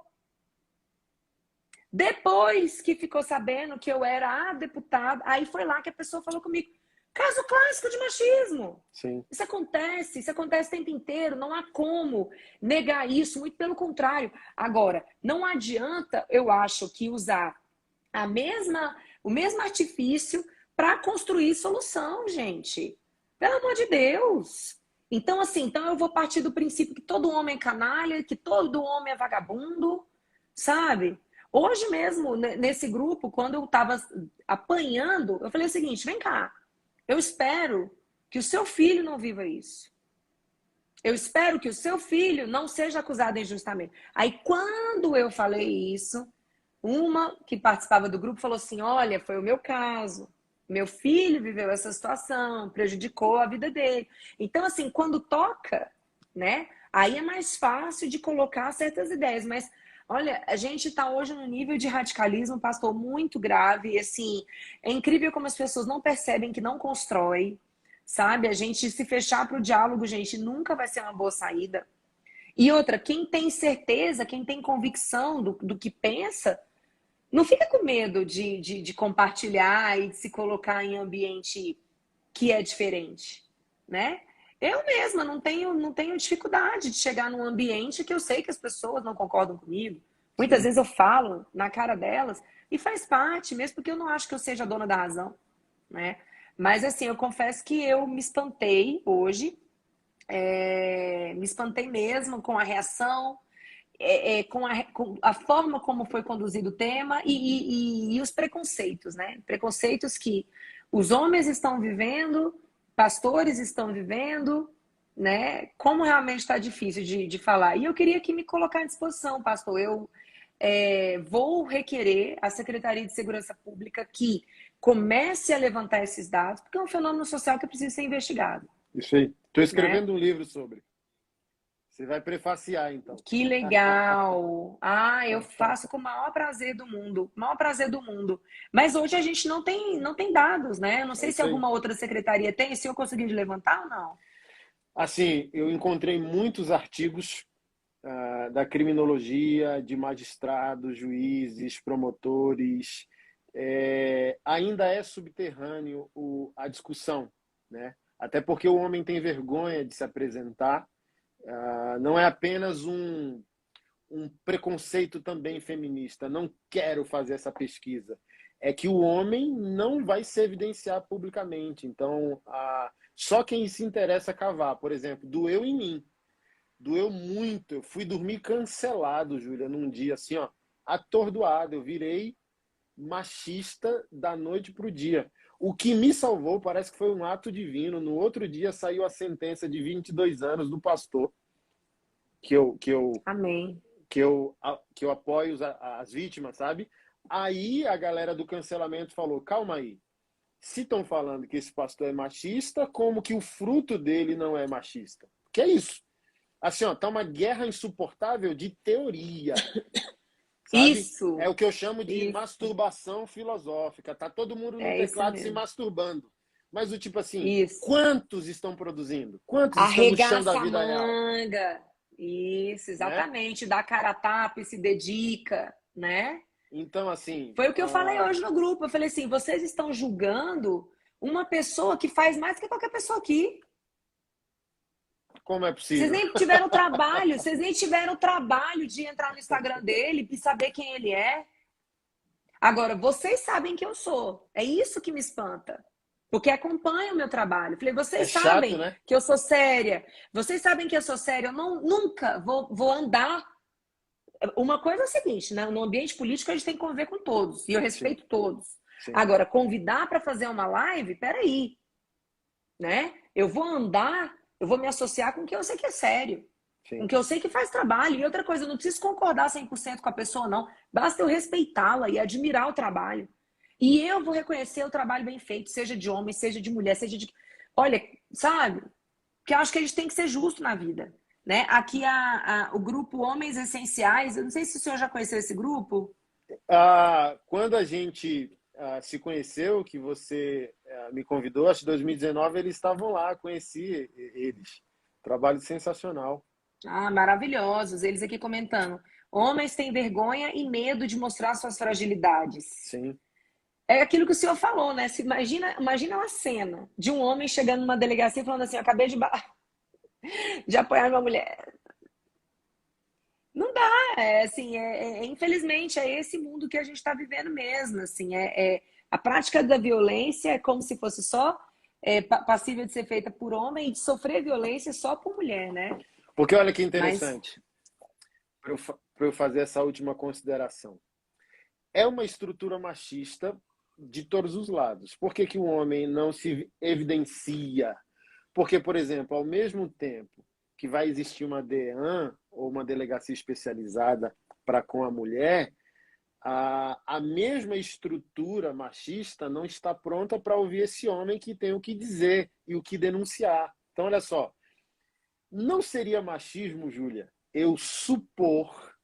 Depois que ficou sabendo que eu era a deputada, aí foi lá que a pessoa falou comigo. Caso clássico de machismo. Sim. Isso acontece o tempo inteiro, não há como negar isso, muito pelo contrário. Agora, não adianta, eu acho, que usar o mesmo artifício para construir solução, gente. Pelo amor de Deus. Então, assim, então eu vou partir do princípio que todo homem é canalha, que todo homem é vagabundo, sabe? Hoje mesmo, nesse grupo, quando eu estava apanhando, eu falei o seguinte: vem cá, eu espero que o seu filho não viva isso. Eu espero que o seu filho não seja acusado injustamente. Aí, quando eu falei isso, uma que participava do grupo falou assim: olha, foi o meu caso. Meu filho viveu essa situação, prejudicou a vida dele. Então, assim, quando toca, né? Aí é mais fácil de colocar certas ideias. Mas, olha, a gente está hoje num nível de radicalismo, pastor, muito grave. E, assim, é incrível como as pessoas não percebem que não constrói, sabe? A gente se fechar para o diálogo, gente, nunca vai ser uma boa saída. E outra, quem tem certeza, quem tem convicção do que pensa, não fica com medo de compartilhar e de se colocar em ambiente que é diferente, né? Eu mesma não tenho dificuldade de chegar num ambiente que eu sei que as pessoas não concordam comigo. Muitas Sim. vezes eu falo na cara delas e faz parte, mesmo porque eu não acho que eu seja a dona da razão, né? Mas assim, eu confesso que eu me espantei hoje, me espantei mesmo com a reação, com a forma como foi conduzido o tema e os preconceitos, né? Preconceitos que os homens estão vivendo, pastores estão vivendo, né? Como realmente está difícil de falar. E eu queria aqui me colocar à disposição, pastor. Eu vou requerer à Secretaria de Segurança Pública que comece a levantar esses dados, porque é um fenômeno social que precisa ser investigado, Isso aí. Estou né? escrevendo um livro sobre. Você vai prefaciar, então. Que legal! Ah, eu faço com o maior prazer do mundo, o maior prazer do mundo. Mas hoje a gente não tem dados, né? Eu não É sei se isso aí. alguma outra secretaria tem, se eu conseguiu de levantar ou não. Assim, eu encontrei muitos artigos da criminologia, de magistrados, juízes, promotores. Ainda é subterrâneo a discussão, né? Até porque o homem tem vergonha de se apresentar. Não é apenas um preconceito também feminista. Não quero fazer essa pesquisa. É que o homem não vai se evidenciar publicamente. Então, só quem se interessa cavar. Por exemplo, doeu em mim. Doeu muito. Eu fui dormir cancelado, Júlia, num dia assim, ó, atordoado. Eu virei machista da noite pro dia. O que me salvou parece que foi um ato divino. No outro dia saiu a sentença de 22 anos do pastor, que eu, que eu, Amém. que eu apoio as vítimas, sabe? Aí a galera do cancelamento falou: calma aí. Se estão falando que esse pastor é machista, como que o fruto dele não é machista? Que é isso? Assim, ó, tá uma guerra insuportável de teoria, sabe? É Isso, o que eu chamo de isso, masturbação filosófica. Tá todo mundo no é isso teclado se mesmo. masturbando. Mas o tipo assim, Isso. quantos estão produzindo? Quantos estão no chão da Arregaça a vida real? manga. Isso, Né? exatamente. Dá cara a tapa e se dedica, né? Então, assim, Foi o que eu falei hoje no grupo. Eu falei assim: vocês estão julgando uma pessoa que faz mais que qualquer pessoa aqui. como é Vocês possível? nem tiveram trabalho, vocês nem tiveram trabalho de entrar no Instagram dele e saber quem ele é. Agora, vocês sabem que eu sou. É isso que me espanta. Porque acompanha o meu trabalho. Falei, É vocês chato, sabem né? que eu sou séria. Vocês sabem que eu sou séria. Eu nunca vou andar. Uma coisa é o seguinte, né? No ambiente político a gente tem que conviver com todos. E eu Sim, respeito todos. sim, Agora, convidar para fazer uma live, peraí, né? Eu vou andar, eu vou me associar com o que eu sei que é sério. Com o sim. que eu sei que faz trabalho. E outra coisa, eu não preciso concordar 100% com a pessoa, não. Basta eu respeitá-la e admirar o trabalho. E eu vou reconhecer o trabalho bem feito, seja de homem, seja de mulher, seja de... Olha, sabe? Porque eu acho que a gente tem que ser justo na vida. Né? Aqui o grupo Homens Essenciais, eu não sei se o senhor já conheceu esse grupo. Quando a gente se conheceu, que você me convidou, acho que em 2019, eles estavam lá, conheci eles. Trabalho sensacional. Ah, maravilhosos. Eles aqui comentando. Homens têm vergonha e medo de mostrar suas fragilidades. Sim. É aquilo que o senhor falou, né? Imagina uma cena de um homem chegando numa delegacia falando assim: eu acabei de apoiar uma mulher. Não dá, assim, infelizmente é esse mundo que a gente está vivendo mesmo, assim, a prática da violência é como se fosse só passível de ser feita por homem e de sofrer violência só por mulher, né? Porque olha que Mas interessante, para eu fazer essa última consideração. É uma estrutura machista de todos os lados. Por que que o homem não se evidencia? Porque, por exemplo, ao mesmo tempo que vai existir uma DEAN ou uma delegacia especializada para com a mulher, a mesma estrutura machista não está pronta para ouvir esse homem que tem o que dizer e o que denunciar. Então, olha só, não seria machismo, Júlia, eu supor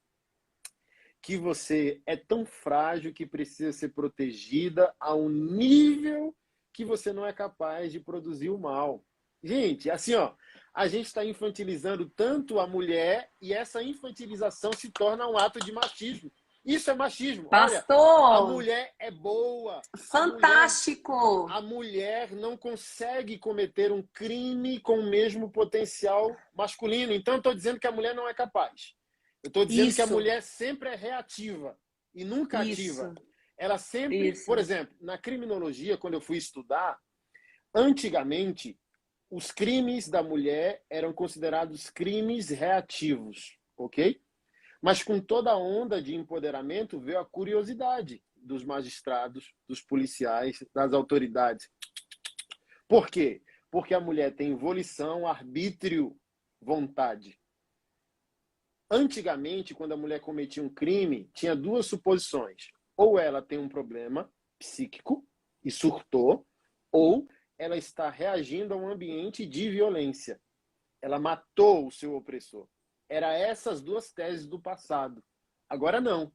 que você é tão frágil que precisa ser protegida a um nível que você não é capaz de produzir o mal. Gente, assim, ó, a gente está infantilizando tanto a mulher e essa infantilização se torna um ato de machismo. Isso é machismo. Olha, a pastor, mulher é boa, fantástico! a mulher não consegue cometer um crime com o mesmo potencial masculino. Então, eu estou dizendo que a mulher não é capaz. Eu estou dizendo que a Isso, mulher sempre é reativa e nunca ativa. isso, Ela sempre, por isso. exemplo, na criminologia, quando eu fui estudar, antigamente, os crimes da mulher eram considerados crimes reativos, ok? Mas com toda a onda de empoderamento veio a curiosidade dos magistrados, dos policiais, das autoridades. Por quê? Porque a mulher tem volição, arbítrio, vontade. Antigamente, quando a mulher cometia um crime, tinha duas suposições. Ou ela tem um problema psíquico e surtou, ou ela está reagindo a um ambiente de violência. Ela matou o seu opressor. Era essas duas teses do passado. Agora não.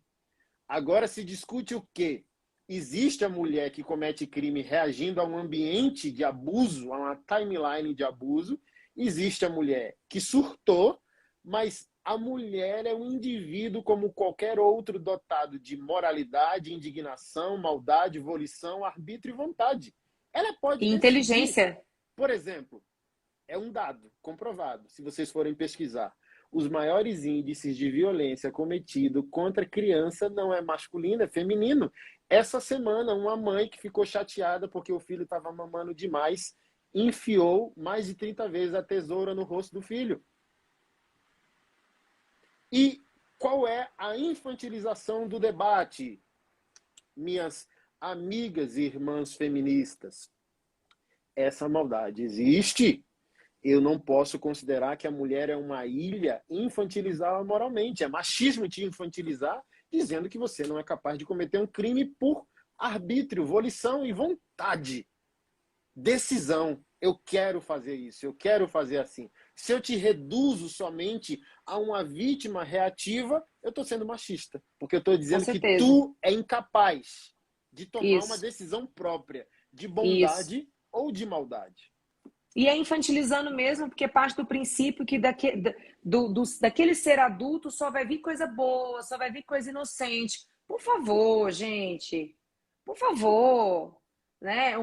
Agora se discute o quê? Existe a mulher que comete crime reagindo a um ambiente de abuso, a uma timeline de abuso. Existe a mulher que surtou, mas a mulher é um indivíduo como qualquer outro dotado de moralidade, indignação, maldade, volição, arbítrio e vontade. Ela pode E decidir. inteligência. Por exemplo, é um dado comprovado, se vocês forem pesquisar. Os maiores índices de violência cometido contra criança não é masculino, é feminino. Essa semana, uma mãe que ficou chateada porque o filho estava mamando demais, enfiou mais de 30 vezes a tesoura no rosto do filho. E qual é a infantilização do debate, minhas amigas e irmãs feministas? Essa maldade existe. Eu não posso considerar que a mulher é uma ilha e infantilizá-la moralmente. É machismo te infantilizar, dizendo que você não é capaz de cometer um crime por arbítrio, volição e vontade. Decisão. Eu quero fazer isso, eu quero fazer assim. Se eu te reduzo somente a uma vítima reativa, eu estou sendo machista. Porque eu estou Com dizendo que certeza. tu é incapaz de tomar uma Isso, decisão própria de isso. bondade ou de maldade. E é infantilizando mesmo, porque parte do princípio que daquele ser adulto só vai vir coisa boa, só vai vir coisa inocente. Por favor, gente. Por favor. Né?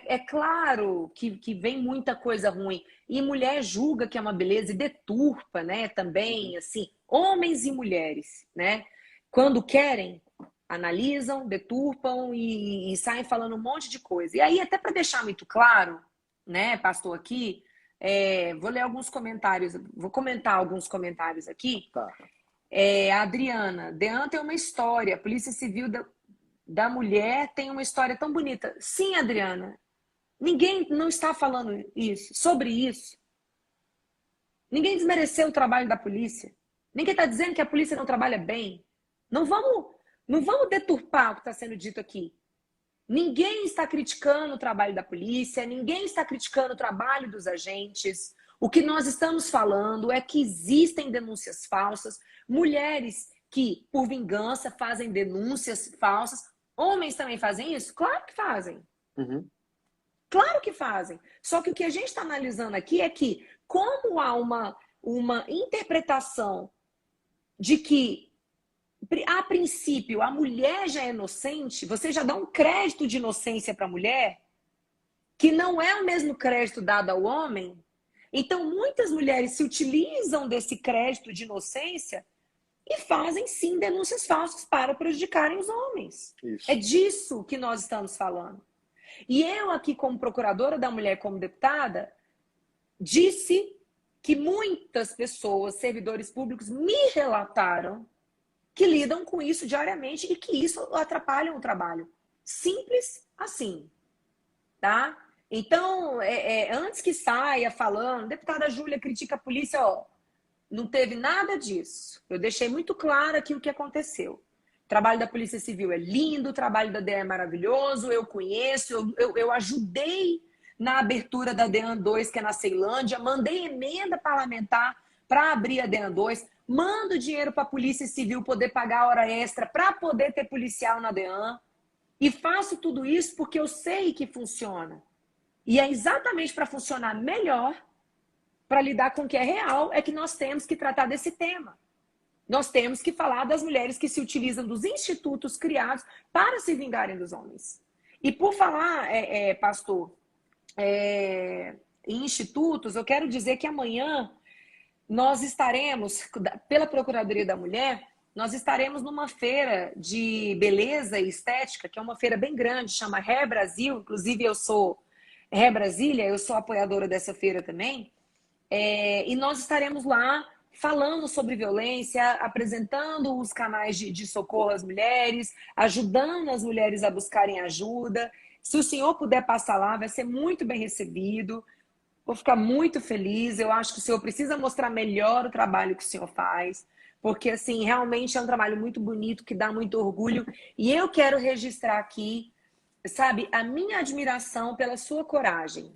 É claro que vem muita coisa ruim. E mulher julga que é uma beleza e deturpa, né? Uhum. Também, assim, homens e mulheres, né? Quando querem, analisam, deturpam e saem falando um monte de coisa. E aí, até para deixar muito claro, né, pastor, aqui, vou ler alguns comentários, vou comentar alguns comentários aqui. Tá. A Adriana, Dean tem uma história, a Polícia Civil da Mulher tem uma história tão bonita. Sim, Adriana, ninguém não está falando isso, sobre isso. Ninguém desmereceu o trabalho da polícia. Ninguém está dizendo que a polícia não trabalha bem. Não vamos deturpar o que está sendo dito aqui. Ninguém está criticando o trabalho da polícia, ninguém está criticando o trabalho dos agentes. O que nós estamos falando é que existem denúncias falsas, mulheres que, por vingança, fazem denúncias falsas. Homens também fazem isso? Claro que fazem. Uhum. Claro que fazem. Só que o que a gente está analisando aqui é que, como há uma interpretação de que, a princípio, a mulher já é inocente, você já dá um crédito de inocência para a mulher, que não é o mesmo crédito dado ao homem. Então, muitas mulheres se utilizam desse crédito de inocência e fazem, sim, denúncias falsas para prejudicarem os homens. Isso. É disso que nós estamos falando. E eu aqui, como procuradora da mulher, como deputada, disse que muitas pessoas, servidores públicos, me relataram que lidam com isso diariamente e que isso atrapalha o trabalho. Simples assim, tá? Então, antes que saia falando, deputada Júlia critica a polícia, ó, não teve nada disso. Eu deixei muito claro aqui o que aconteceu. O trabalho da Polícia Civil é lindo, o trabalho da DEA é maravilhoso, eu conheço, eu ajudei na abertura da DEAN 2, que é na Ceilândia, mandei emenda parlamentar para abrir a DEAN 2, mando dinheiro para a Polícia Civil poder pagar hora extra para poder ter policial na DEAN, e faço tudo isso porque eu sei que funciona. E é exatamente para funcionar melhor, para lidar com o que é real, é que nós temos que tratar desse tema. Nós temos que falar das mulheres que se utilizam dos institutos criados para se vingarem dos homens. E por falar, pastor, em institutos, eu quero dizer que amanhã nós estaremos, pela Procuradoria da Mulher, nós estaremos numa feira de beleza e estética, que é uma feira bem grande, chama Hair Brasil, inclusive eu sou Hair Brasília, eu sou apoiadora dessa feira também, e nós estaremos lá falando sobre violência, apresentando os canais de socorro às mulheres, ajudando as mulheres a buscarem ajuda. Se o senhor puder passar lá, vai ser muito bem recebido. Vou ficar muito feliz. Eu acho que o senhor precisa mostrar melhor o trabalho que o senhor faz, porque, assim, realmente é um trabalho muito bonito, que dá muito orgulho. E eu quero registrar aqui, sabe, a minha admiração pela sua coragem.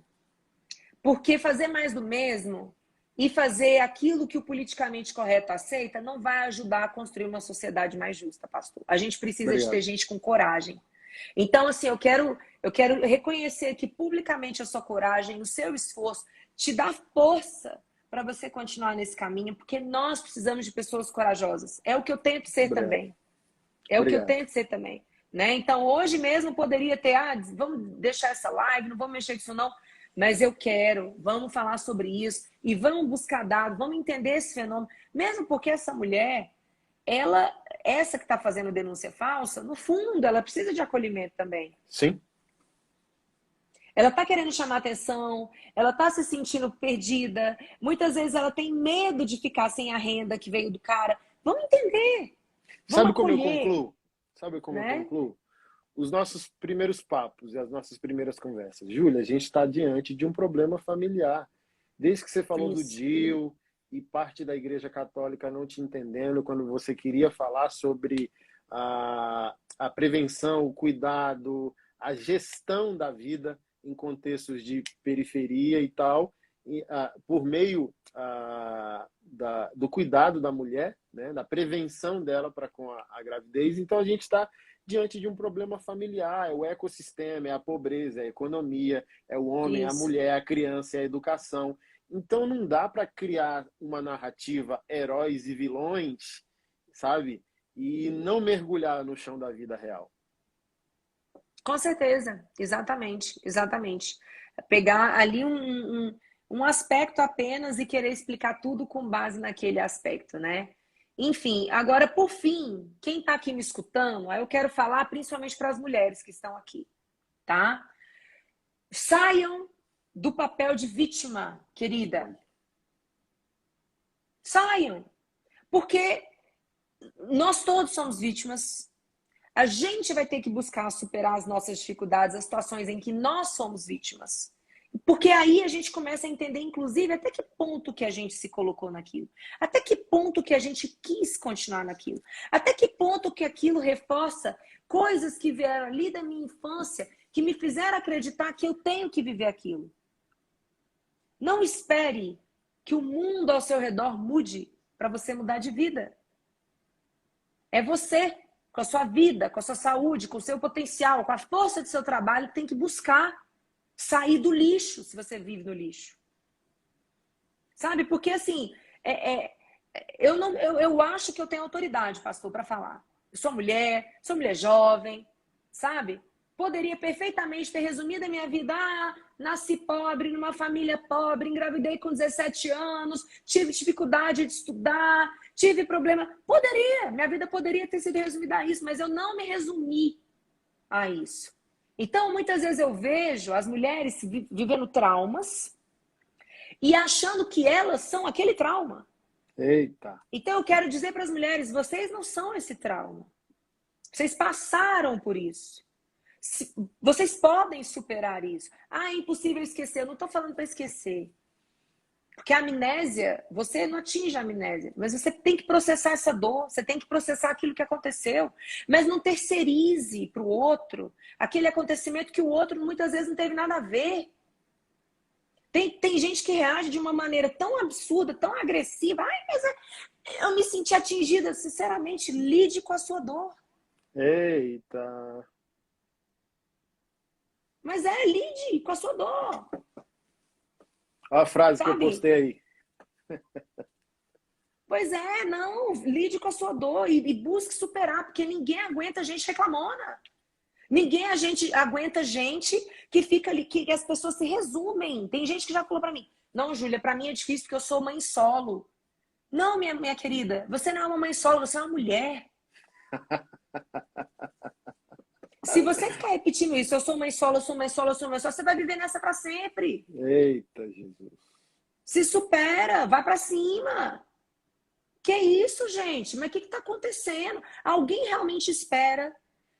Porque fazer mais do mesmo e fazer aquilo que o politicamente correto aceita não vai ajudar a construir uma sociedade mais justa, pastor. A gente precisa de ter gente com coragem. Então, assim, eu quero reconhecer aqui publicamente a sua coragem, o seu esforço, te dar força para você continuar nesse caminho, porque nós precisamos de pessoas corajosas. É o que eu tento ser também. É o que eu tento ser também. Né? Então, hoje mesmo poderia ter, vamos deixar essa live, não vamos mexer com isso não, mas eu quero, vamos falar sobre isso e vamos buscar dados, vamos entender esse fenômeno, mesmo porque essa mulher, essa que está fazendo denúncia falsa, no fundo, ela precisa de acolhimento também. Sim. Ela está querendo chamar atenção, ela está se sentindo perdida, muitas vezes ela tem medo de ficar sem a renda que veio do cara. Vamos entender. Sabe como eu concluo? Sabe como eu concluo? Os nossos primeiros papos e as nossas primeiras conversas. Júlia, a gente está diante de um problema familiar. Desde que você falou do DIU e parte da Igreja Católica não te entendendo quando você queria falar sobre a prevenção, o cuidado, a gestão da vida em contextos de periferia e tal, por meio do cuidado da mulher, né, da prevenção dela para com a gravidez. Então a gente está diante de um problema familiar, é o ecossistema, é a pobreza, é a economia, é o homem, a mulher, a criança, é a educação. Então não dá para criar uma narrativa heróis e vilões, sabe? E não mergulhar no chão da vida real. Com certeza, exatamente, exatamente. Pegar ali um aspecto apenas e querer explicar tudo com base naquele aspecto, né? Enfim, agora, por fim, quem está aqui me escutando, aí eu quero falar principalmente para as mulheres que estão aqui, tá? Saiam do papel de vítima, querida. Saiam. Porque nós todos somos vítimas. A gente vai ter que buscar superar as nossas dificuldades, as situações em que nós somos vítimas. Porque aí a gente começa a entender, inclusive, até que ponto que a gente se colocou naquilo. Até que ponto que a gente quis continuar naquilo. Até que ponto que aquilo reforça coisas que vieram ali da minha infância, que me fizeram acreditar que eu tenho que viver aquilo. Não espere que o mundo ao seu redor mude para você mudar de vida. É você, com a sua vida, com a sua saúde, com o seu potencial, com a força do seu trabalho, que tem que buscar sair do lixo, se você vive no lixo. Sabe? Porque assim, eu acho que eu tenho autoridade, pastor, para falar. Eu sou mulher jovem, sabe? Poderia perfeitamente ter resumido a minha vida. Ah, nasci pobre, numa família pobre, engravidei com 17 anos, tive dificuldade de estudar, tive problema. Poderia, minha vida poderia ter sido resumida a isso, mas eu não me resumi a isso. Então, muitas vezes eu vejo as mulheres vivendo traumas e achando que elas são aquele trauma. Eita. Então, eu quero dizer para as mulheres, vocês não são esse trauma. Vocês passaram por isso. Vocês podem superar isso. Ah, é impossível esquecer. Eu não estou falando para esquecer. Porque a amnésia, você não atinge a amnésia, mas você tem que processar essa dor, você tem que processar aquilo que aconteceu. Mas não terceirize para o outro aquele acontecimento que o outro muitas vezes não teve nada a ver. Tem gente que reage de uma maneira tão absurda, tão agressiva. Ai, mas eu me senti atingida. Sinceramente, lide com a sua dor. Eita. Mas lide com a sua dor. Olha a frase Sabe? que eu postei aí. Pois não, lide com a sua dor e busque superar, porque ninguém aguenta gente reclamona. Ninguém aguenta gente que fica ali, que as pessoas se resumem. Tem gente que já falou pra mim, não, Júlia, pra mim é difícil porque eu sou mãe solo. Não, minha querida, você não é uma mãe solo, você é uma mulher. Se você ficar repetindo isso, eu sou mãe solo, eu sou mãe solo, eu sou mãe solo, você vai viver nessa pra sempre. Eita, Jesus. Se supera, vai pra cima. Que isso, gente? Mas o que está acontecendo? Alguém realmente espera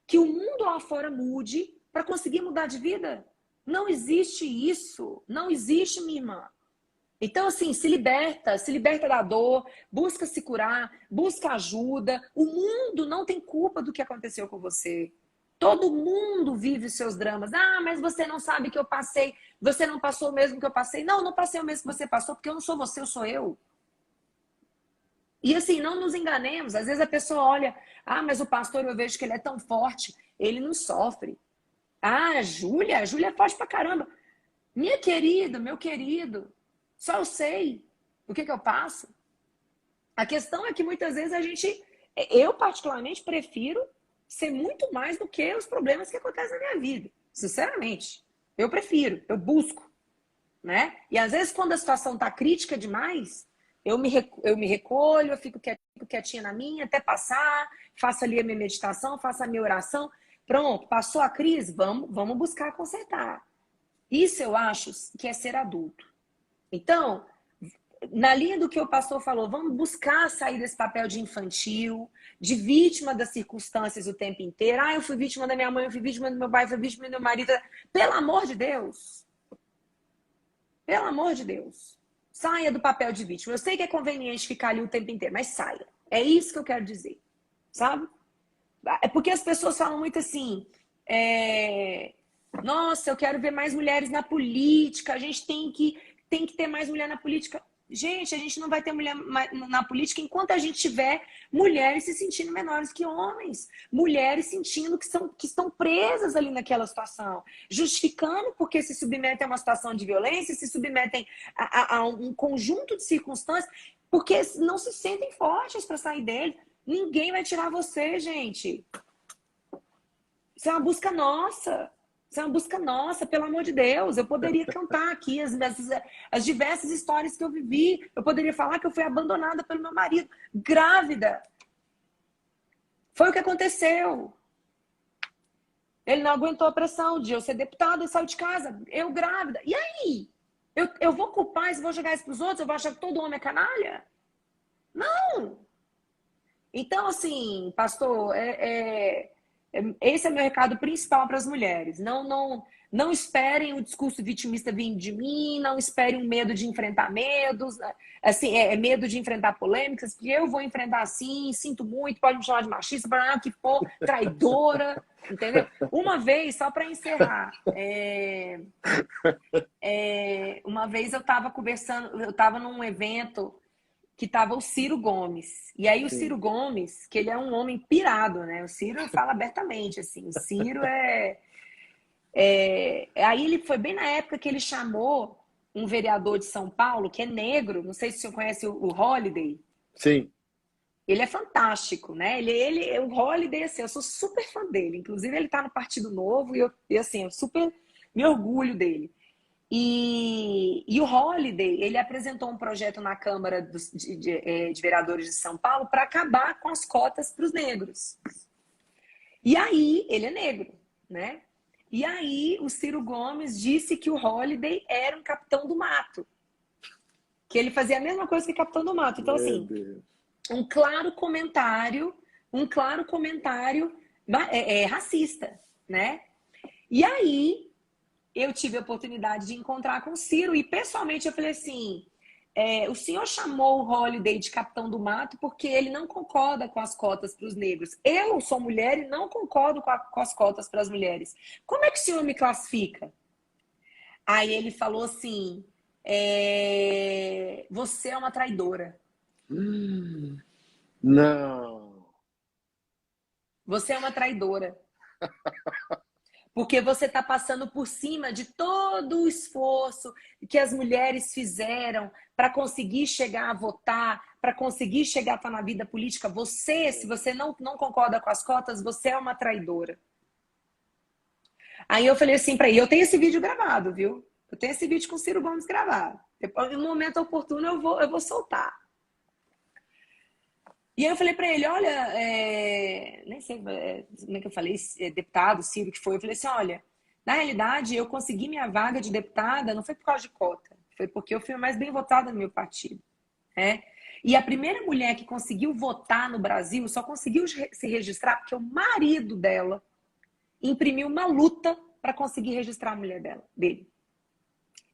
que o mundo lá fora mude para conseguir mudar de vida? Não existe isso. Não existe, minha irmã. Então, assim, se liberta da dor, busca se curar, busca ajuda. O mundo não tem culpa do que aconteceu com você. Todo mundo vive os seus dramas. Ah, mas você não sabe que eu passei. Você não passou o mesmo que eu passei. Não, não passei o mesmo que você passou, porque eu não sou você, eu sou eu. E assim, não nos enganemos. Às vezes a pessoa olha, ah, mas o pastor eu vejo que ele é tão forte, ele não sofre. Ah, a Júlia é forte pra caramba. Minha querida, meu querido, só eu sei o que eu passo. A questão é que muitas vezes eu particularmente prefiro ser muito mais do que os problemas que acontecem na minha vida. Sinceramente, eu prefiro, eu busco, né? E às vezes quando a situação tá crítica demais, eu me recolho, eu fico quietinha na minha até passar, faço ali a minha meditação, faço a minha oração. Pronto, passou a crise, vamos buscar consertar. Isso eu acho que é ser adulto. Então, na linha do que o pastor falou, vamos buscar sair desse papel de infantil, de vítima das circunstâncias o tempo inteiro. Ah, eu fui vítima da minha mãe, eu fui vítima do meu pai, eu fui vítima do meu marido. Pelo amor de Deus. Pelo amor de Deus. Saia do papel de vítima. Eu sei que é conveniente ficar ali o tempo inteiro, mas saia. É isso que eu quero dizer. Sabe? É porque as pessoas falam muito assim, nossa, eu quero ver mais mulheres na política, a gente tem que ter mais mulher na política. Gente, a gente não vai ter mulher na política enquanto a gente tiver mulheres se sentindo menores que homens. Mulheres sentindo que estão presas ali naquela situação. Justificando porque se submetem a uma situação de violência, se submetem a um conjunto de circunstâncias, porque não se sentem fortes para sair dele. Ninguém vai tirar você, gente. Isso é uma busca nossa. Isso é uma busca nossa, pelo amor de Deus. Eu poderia contar aqui as diversas histórias que eu vivi. Eu poderia falar que eu fui abandonada pelo meu marido, grávida. Foi o que aconteceu. Ele não aguentou a pressão de eu ser deputada e saiu de casa. Eu grávida. E aí? Eu vou culpar isso, vou jogar isso para os outros? Eu vou achar que todo homem é canalha? Não! Então, assim, pastor, esse é o meu recado principal para as mulheres. Não esperem o discurso vitimista vindo de mim, não esperem um medo de enfrentar medos, assim, medo de enfrentar polêmicas, porque eu vou enfrentar assim, sinto muito, pode me chamar de machista, para que for, traidora, entendeu? Uma vez, só para encerrar, uma vez eu estava conversando, eu estava num evento que estava o Ciro Gomes. E aí o Sim. Ciro Gomes, que ele é um homem pirado, né? O Ciro fala abertamente, assim. O Ciro Aí ele foi bem na época que ele chamou um vereador de São Paulo, que é negro, não sei se o senhor conhece o Holliday. Sim. Ele é fantástico, né? O Holliday, assim, eu sou super fã dele. Inclusive, ele tá no Partido Novo e assim, eu super me orgulho dele. E o Holliday, ele apresentou um projeto na Câmara de Vereadores de São Paulo para acabar com as cotas para os negros. E aí, ele é negro, né? E aí, o Ciro Gomes disse que o Holliday era um capitão do mato. Que ele fazia a mesma coisa que capitão do mato. Então, assim, um claro comentário racista, né? E aí, eu tive a oportunidade de encontrar com o Ciro e pessoalmente eu falei assim, o senhor chamou o Holliday de capitão do mato porque ele não concorda com as cotas para os negros. Eu sou mulher e não concordo com as cotas para as mulheres. Como é que o senhor me classifica? Aí ele falou assim, você é uma traidora. Não. Você é uma traidora. Porque você está passando por cima de todo o esforço que as mulheres fizeram para conseguir chegar a votar, para conseguir chegar a estar na vida política. Você, se você não concorda com as cotas, você é uma traidora. Aí eu falei assim para ele, eu tenho esse vídeo gravado, viu? Eu tenho esse vídeo com o Ciro Gomes gravado. Depois, no momento oportuno, eu vou soltar. E aí eu falei para ele, olha, nem sei como é que eu falei, deputado, Ciro, que foi. Eu falei assim, olha, na realidade, eu consegui minha vaga de deputada, não foi por causa de cota, foi porque eu fui a mais bem votada no meu partido. Né? E a primeira mulher que conseguiu votar no Brasil só conseguiu se registrar porque o marido dela imprimiu uma luta para conseguir registrar a mulher dele.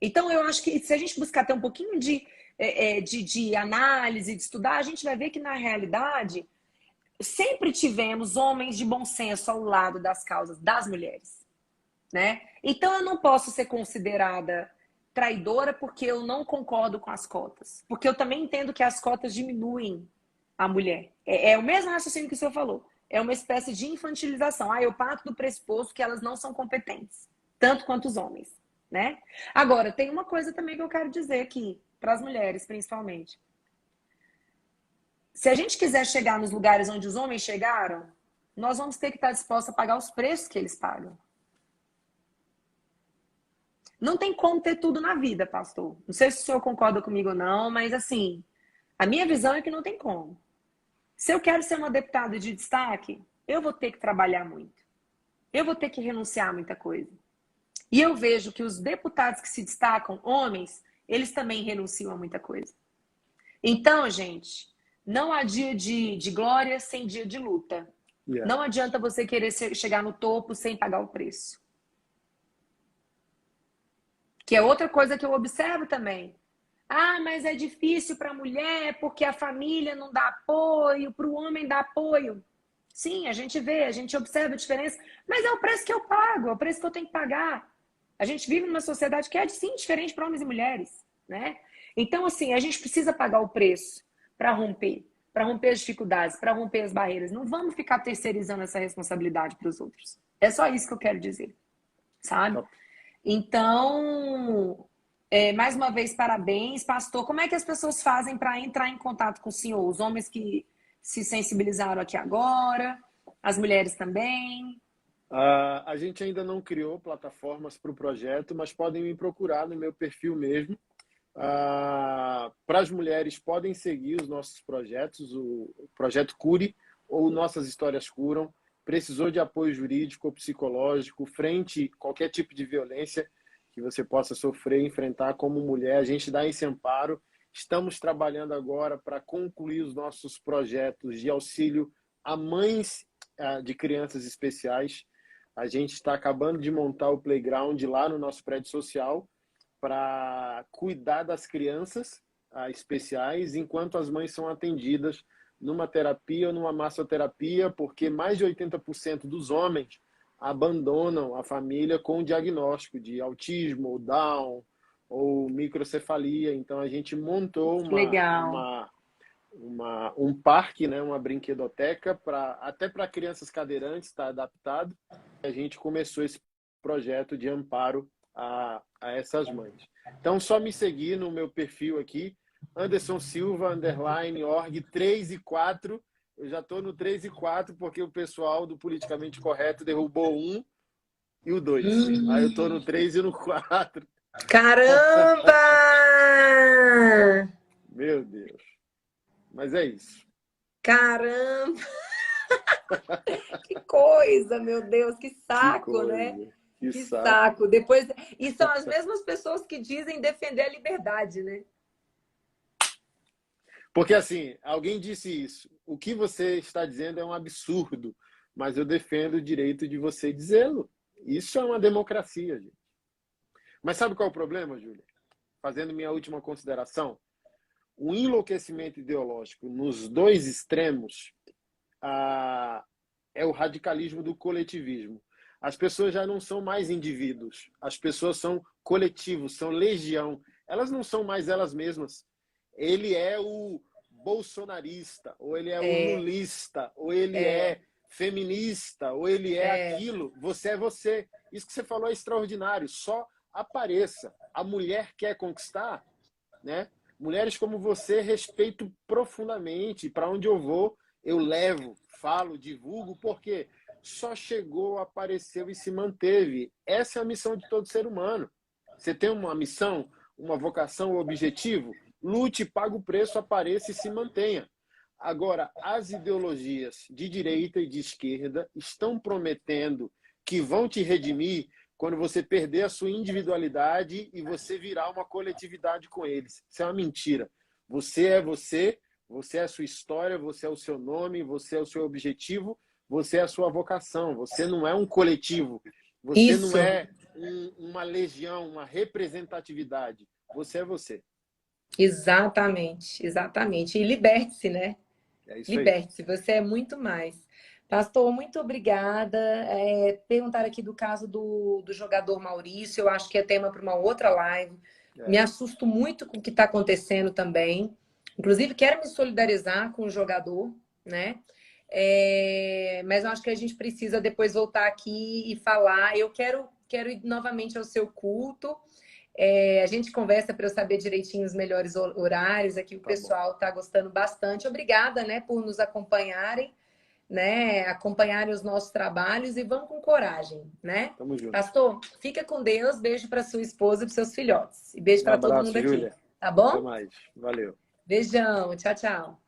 Então, eu acho que se a gente buscar ter um pouquinho de análise, de estudar, a gente vai ver que, na realidade, sempre tivemos homens de bom senso ao lado das causas das mulheres. Né? Então, eu não posso ser considerada traidora porque eu não concordo com as cotas. Porque eu também entendo que as cotas diminuem a mulher. É o mesmo raciocínio que o senhor falou. É uma espécie de infantilização. Eu parto do pressuposto que elas não são competentes, tanto quanto os homens. Né? Agora, tem uma coisa também que eu quero dizer aqui, para as mulheres, principalmente. Se a gente quiser chegar nos lugares onde os homens chegaram, nós vamos ter que estar dispostos a pagar os preços que eles pagam. Não tem como ter tudo na vida, pastor. Não sei se o senhor concorda comigo ou não, mas assim, a minha visão é que não tem como. Se eu quero ser uma deputada de destaque, eu vou ter que trabalhar muito. Eu vou ter que renunciar a muita coisa. E eu vejo que os deputados que se destacam, homens, eles também renunciam a muita coisa. Então, gente, não há dia de glória sem dia de luta. Yeah. Não adianta você querer chegar no topo sem pagar o preço. Que é outra coisa que eu observo também. Ah, mas é difícil para a mulher porque a família não dá apoio, para o homem dá apoio. Sim, a gente vê, a gente observa a diferença, mas é o preço que eu pago, é o preço que eu tenho que pagar. A gente vive numa sociedade que é, sim, diferente para homens e mulheres, né? Então, assim, a gente precisa pagar o preço para romper as dificuldades, para romper as barreiras. Não vamos ficar terceirizando essa responsabilidade para os outros. É só isso que eu quero dizer, sabe? Então, mais uma vez, parabéns, pastor. Como é que as pessoas fazem para entrar em contato com o senhor? Os homens que se sensibilizaram aqui agora, as mulheres também. A gente ainda não criou plataformas para o projeto, mas podem me procurar no meu perfil mesmo. Para as mulheres, podem seguir os nossos projetos, o Projeto Cure ou Nossas Histórias Curam. Precisou de apoio jurídico ou psicológico frente a qualquer tipo de violência que você possa sofrer e enfrentar como mulher, a gente dá esse amparo. Estamos trabalhando agora para concluir os nossos projetos de auxílio a mães de crianças especiais. A gente está acabando de montar o playground lá no nosso prédio social para cuidar das crianças especiais enquanto as mães são atendidas numa terapia ou numa massoterapia, porque mais de 80% dos homens abandonam a família com o diagnóstico de autismo, ou Down, ou microcefalia. Então, a gente montou Legal. um parque, né, uma brinquedoteca, até para crianças cadeirantes, está adaptado. A gente começou esse projeto de amparo a essas mães. Então, só me seguir no meu perfil aqui, Anderson Silva, _org, 3 e 4. Eu já estou no 3 e 4 porque o pessoal do Politicamente Correto derrubou um e o 2. Aí eu estou no 3 e no 4. Caramba! Meu Deus. Mas é isso. Caramba! Que coisa, meu Deus, que saco, né? Que Que saco. saco. Depois, e são as mesmas pessoas que dizem defender a liberdade, né? Porque assim, alguém disse isso. O que você está dizendo é um absurdo, mas eu defendo o direito de você dizê-lo. Isso é uma democracia, gente. Mas sabe qual é o problema, Júlia? Fazendo minha última consideração, o enlouquecimento ideológico nos dois extremos é o radicalismo do coletivismo. As pessoas já não são mais indivíduos, as pessoas são coletivos, são legião. Elas não são mais elas mesmas. Ele é o bolsonarista, ou ele é o lulista, ou ele é feminista, ou ele é aquilo. Você é você. Isso que você falou é extraordinário. Só apareça. A mulher quer conquistar, né? Mulheres como você respeito profundamente. Para onde eu vou, eu levo, falo, divulgo, porque só chegou, apareceu e se manteve. Essa é a missão de todo ser humano. Você tem uma missão, uma vocação, um objetivo? Lute, pague o preço, apareça e se mantenha. Agora, as ideologias de direita e de esquerda estão prometendo que vão te redimir quando você perder a sua individualidade e você virar uma coletividade com eles. Isso é uma mentira. Você é você, você é a sua história, você é o seu nome, você é o seu objetivo, você é a sua vocação. Você não é um coletivo, você não é uma legião, uma representatividade. Você é você. Exatamente, exatamente. E liberte-se, né? É isso aí. Liberte-se, você é muito mais. Pastor, muito obrigada. Perguntaram aqui do caso do jogador Maurício, eu acho que é tema para uma outra live. Me assusto muito com o que está acontecendo também. Inclusive, quero me solidarizar com o jogador, né? Mas eu acho que a gente precisa depois voltar aqui e falar. Eu quero ir novamente ao seu culto. A gente conversa para eu saber direitinho os melhores horários. Aqui o pessoal está gostando bastante. Obrigada, né, por nos acompanharem, né? Acompanharem os nossos trabalhos e vão com coragem, né? Tamo junto. Pastor, fica com Deus. Beijo para sua esposa e para seus filhotes. E beijo para todo mundo aqui. Júlia. Tá bom? Até mais. Valeu. Beijão. Tchau, tchau.